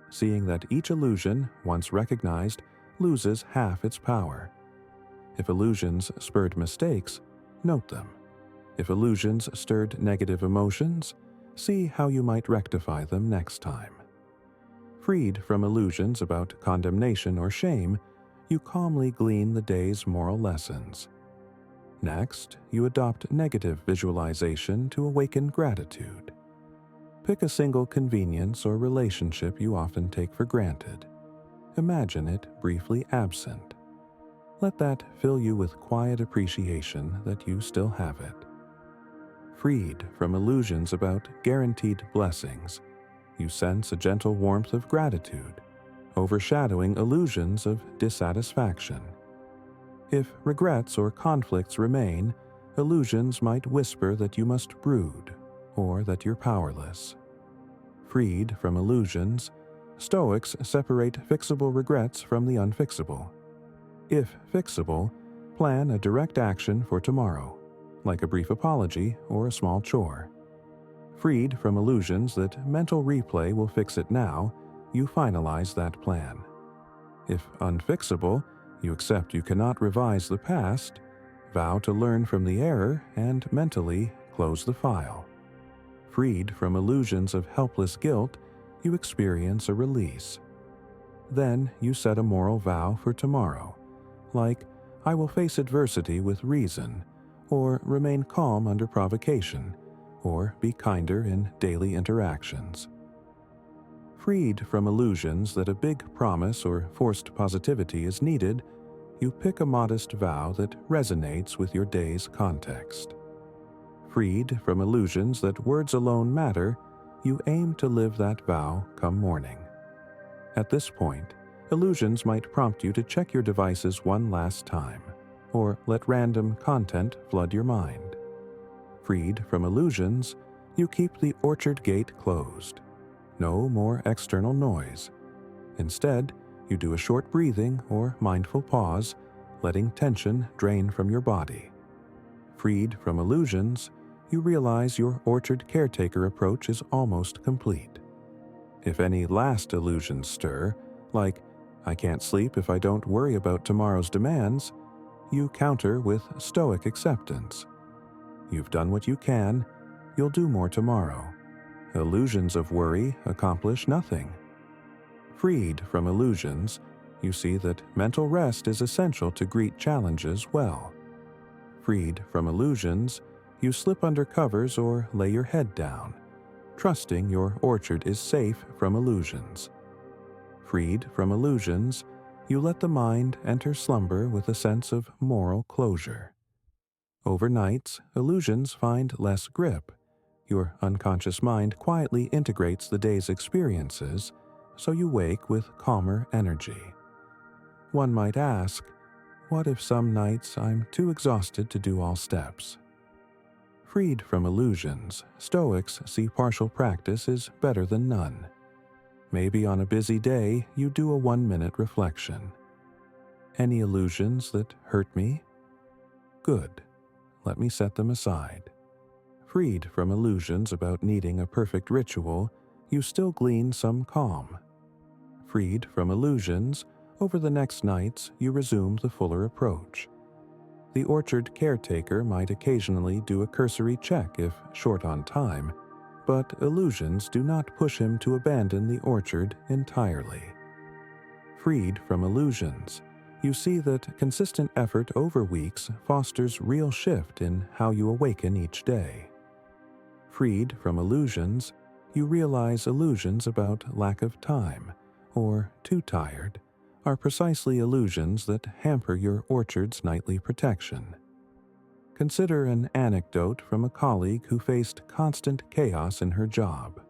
seeing that each illusion, once recognized, loses half its power. If illusions spurred mistakes, note them. If illusions stirred negative emotions, see how you might rectify them next time. Freed from illusions about condemnation or shame, you calmly glean the day's moral lessons. Next, you adopt negative visualization to awaken gratitude. Pick a single convenience or relationship you often take for granted. Imagine it briefly absent. Let that fill you with quiet appreciation that you still have it. Freed from illusions about guaranteed blessings, you sense a gentle warmth of gratitude, overshadowing illusions of dissatisfaction. If regrets or conflicts remain, illusions might whisper that you must brood, or that you're powerless. Freed from illusions, Stoics separate fixable regrets from the unfixable. If fixable, plan a direct action for tomorrow, like a brief apology or a small chore. Freed from illusions that mental replay will fix it now, you finalize that plan. If unfixable, you accept you cannot revise the past, vow to learn from the error, and mentally close the file. Freed from illusions of helpless guilt, you experience a release. Then you set a moral vow for tomorrow, like, I will face adversity with reason, or remain calm under provocation, or be kinder in daily interactions. Freed from illusions that a big promise or forced positivity is needed, you pick a modest vow that resonates with your day's context. Freed from illusions that words alone matter, you aim to live that vow come morning. At this point, illusions might prompt you to check your devices one last time, or let random content flood your mind. Freed from illusions, you keep the orchard gate closed. No more external noise. Instead, you do a short breathing or mindful pause, letting tension drain from your body. Freed from illusions, you realize your orchard caretaker approach is almost complete. If any last illusions stir, like, I can't sleep if I don't worry about tomorrow's demands, you counter with Stoic acceptance. You've done what you can, you'll do more tomorrow. Illusions of worry accomplish nothing. Freed from illusions, you see that mental rest is essential to greet challenges well. Freed from illusions, you slip under covers or lay your head down, trusting your orchard is safe from illusions. Freed from illusions, you let the mind enter slumber with a sense of moral closure. Overnights, illusions find less grip. Your unconscious mind quietly integrates the day's experiences, so you wake with calmer energy. One might ask, what if some nights I'm too exhausted to do all steps? Freed from illusions, Stoics see partial practice is better than none. Maybe on a busy day, you do a 1-minute reflection. Any illusions that hurt me? Good. Let me set them aside. Freed from illusions about needing a perfect ritual, you still glean some calm. Freed from illusions, over the next nights you resume the fuller approach. The orchard caretaker might occasionally do a cursory check if short on time, but illusions do not push him to abandon the orchard entirely. Freed from illusions, you see that consistent effort over weeks fosters real shift in how you awaken each day. Freed from illusions, you realize illusions about lack of time, or too tired, are precisely illusions that hamper your orchard's nightly protection. Consider an anecdote from a colleague who faced constant chaos in her job.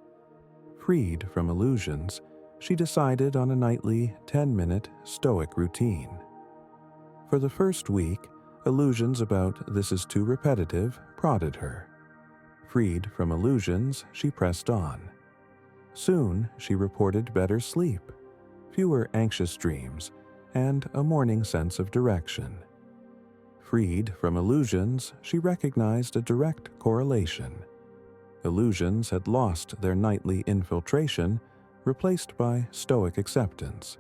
Freed from illusions, she decided on a nightly 10-minute Stoic routine. For the first week, illusions about this is too repetitive prodded her. Freed from illusions, she pressed on. Soon, she reported better sleep, fewer anxious dreams, and a morning sense of direction. Freed from illusions, she recognized a direct correlation. Illusions had lost their nightly infiltration, replaced by Stoic acceptance.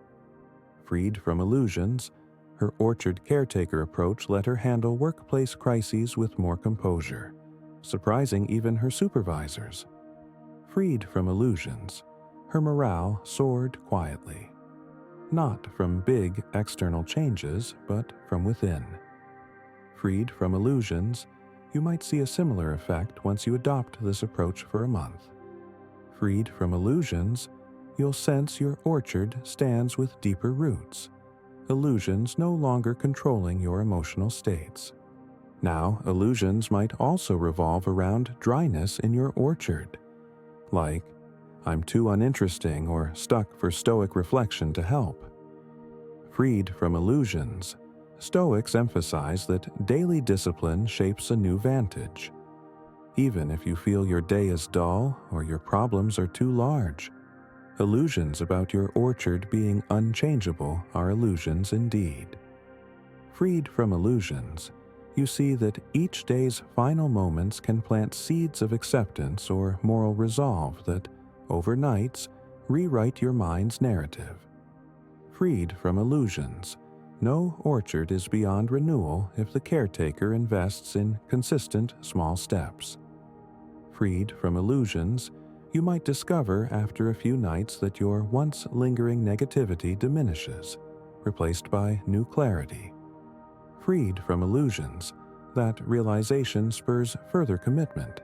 Freed from illusions, her orchard caretaker approach let her handle workplace crises with more composure, surprising even her supervisors. Freed from illusions, her morale soared quietly. Not from big external changes, but from within. Freed from illusions, you might see a similar effect once you adopt this approach for a month. Freed from illusions, you'll sense your orchard stands with deeper roots, illusions no longer controlling your emotional states. Now, illusions might also revolve around dryness in your orchard, like, I'm too uninteresting or stuck for Stoic reflection to help. Freed from illusions, Stoics emphasize that daily discipline shapes a new vantage. Even if you feel your day is dull or your problems are too large, illusions about your orchard being unchangeable are illusions indeed. Freed from illusions, you see that each day's final moments can plant seeds of acceptance or moral resolve that, over nights, rewrite your mind's narrative. Freed from illusions, no orchard is beyond renewal if the caretaker invests in consistent small steps. Freed from illusions, you might discover after a few nights that your once lingering negativity diminishes, replaced by new clarity. Freed from illusions, that realization spurs further commitment,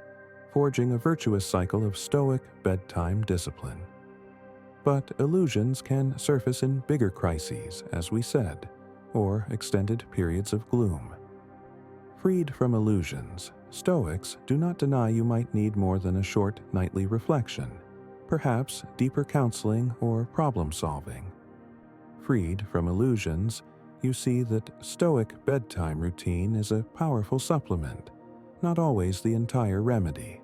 forging a virtuous cycle of Stoic bedtime discipline. But illusions can surface in bigger crises, as we said, or extended periods of gloom. Freed from illusions, Stoics do not deny you might need more than a short nightly reflection, perhaps deeper counseling or problem solving. Freed from illusions, you see that Stoic bedtime routine is a powerful supplement, not always the entire remedy.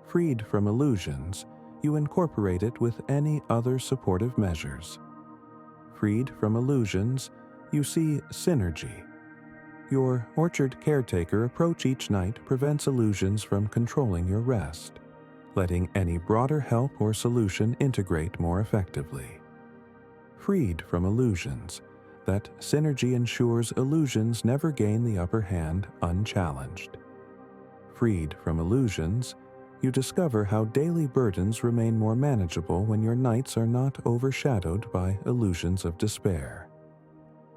Freed from illusions, you incorporate it with any other supportive measures. Freed from illusions, you see synergy. Your orchard caretaker approach each night prevents illusions from controlling your rest, letting any broader help or solution integrate more effectively. Freed from illusions, that synergy ensures illusions never gain the upper hand unchallenged. Freed from illusions, you discover how daily burdens remain more manageable when your nights are not overshadowed by illusions of despair.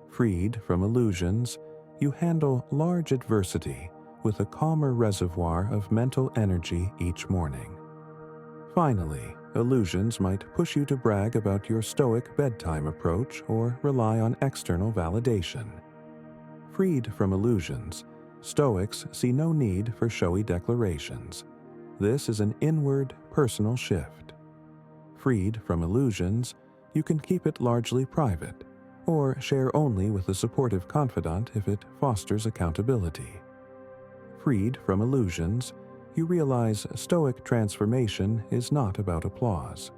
Freed from illusions, you handle large adversity with a calmer reservoir of mental energy each morning. Finally, illusions might push you to brag about your Stoic bedtime approach or rely on external validation. Freed from illusions, Stoics see no need for showy declarations. This is an inward, personal shift. Freed from illusions, you can keep it largely private, or share only with a supportive confidant if it fosters accountability. Freed from illusions, you realize Stoic transformation is not about applause.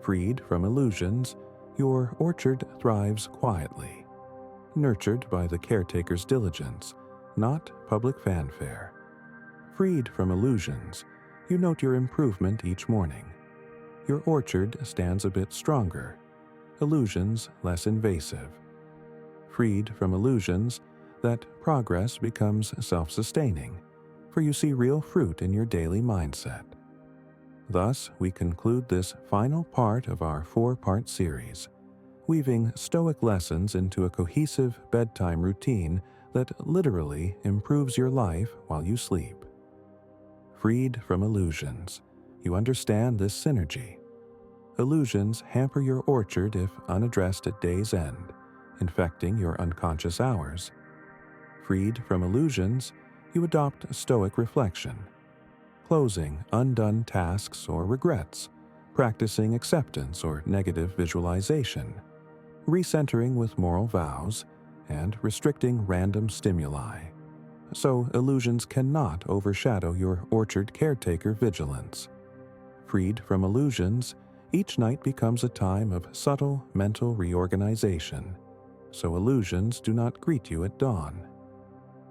Freed from illusions, your orchard thrives quietly, nurtured by the caretaker's diligence, not public fanfare. Freed from illusions, you note your improvement each morning. Your orchard stands a bit stronger, illusions less invasive. Freed from illusions, that progress becomes self-sustaining, for you see real fruit in your daily mindset. Thus, we conclude this final part of our 4-part series, weaving Stoic lessons into a cohesive bedtime routine that literally improves your life while you sleep. Freed from illusions, you understand this synergy. Illusions hamper your orchard if unaddressed at day's end, infecting your unconscious hours. Freed from illusions, you adopt Stoic reflection, closing undone tasks or regrets, practicing acceptance or negative visualization, recentering with moral vows, and restricting random stimuli, so illusions cannot overshadow your orchard caretaker vigilance. Freed from illusions, each night becomes a time of subtle mental reorganization, so illusions do not greet you at dawn.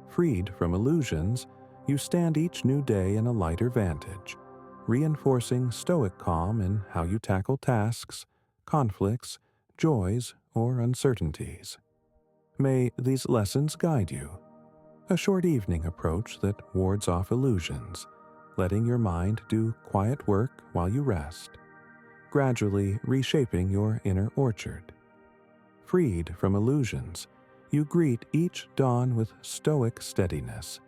Freed from illusions, you stand each new day in a lighter vantage, reinforcing Stoic calm in how you tackle tasks, conflicts, joys, or uncertainties. May these lessons guide you. A short evening approach that wards off illusions, letting your mind do quiet work while you rest, gradually reshaping your inner orchard. Freed from illusions, you greet each dawn with Stoic steadiness,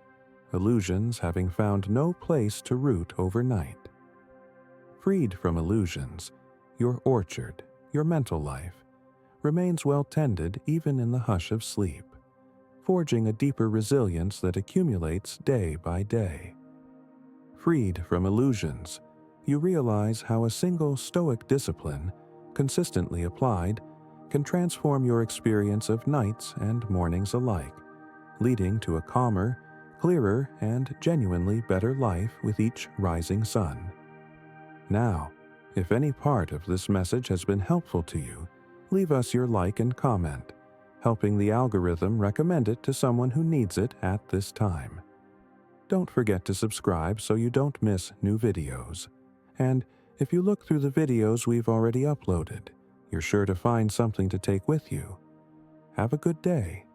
illusions having found no place to root overnight. Freed from illusions, your orchard, your mental life, remains well tended even in the hush of sleep, forging a deeper resilience that accumulates day by day. Freed from illusions, you realize how a single Stoic discipline, consistently applied, can transform your experience of nights and mornings alike, leading to a calmer, clearer, and genuinely better life with each rising sun. Now, if any part of this message has been helpful to you, leave us your like and comment. helping the algorithm recommend it to someone who needs it at this time. Don't forget to subscribe so you don't miss new videos. And if you look through the videos we've already uploaded, you're sure to find something to take with you. Have a good day.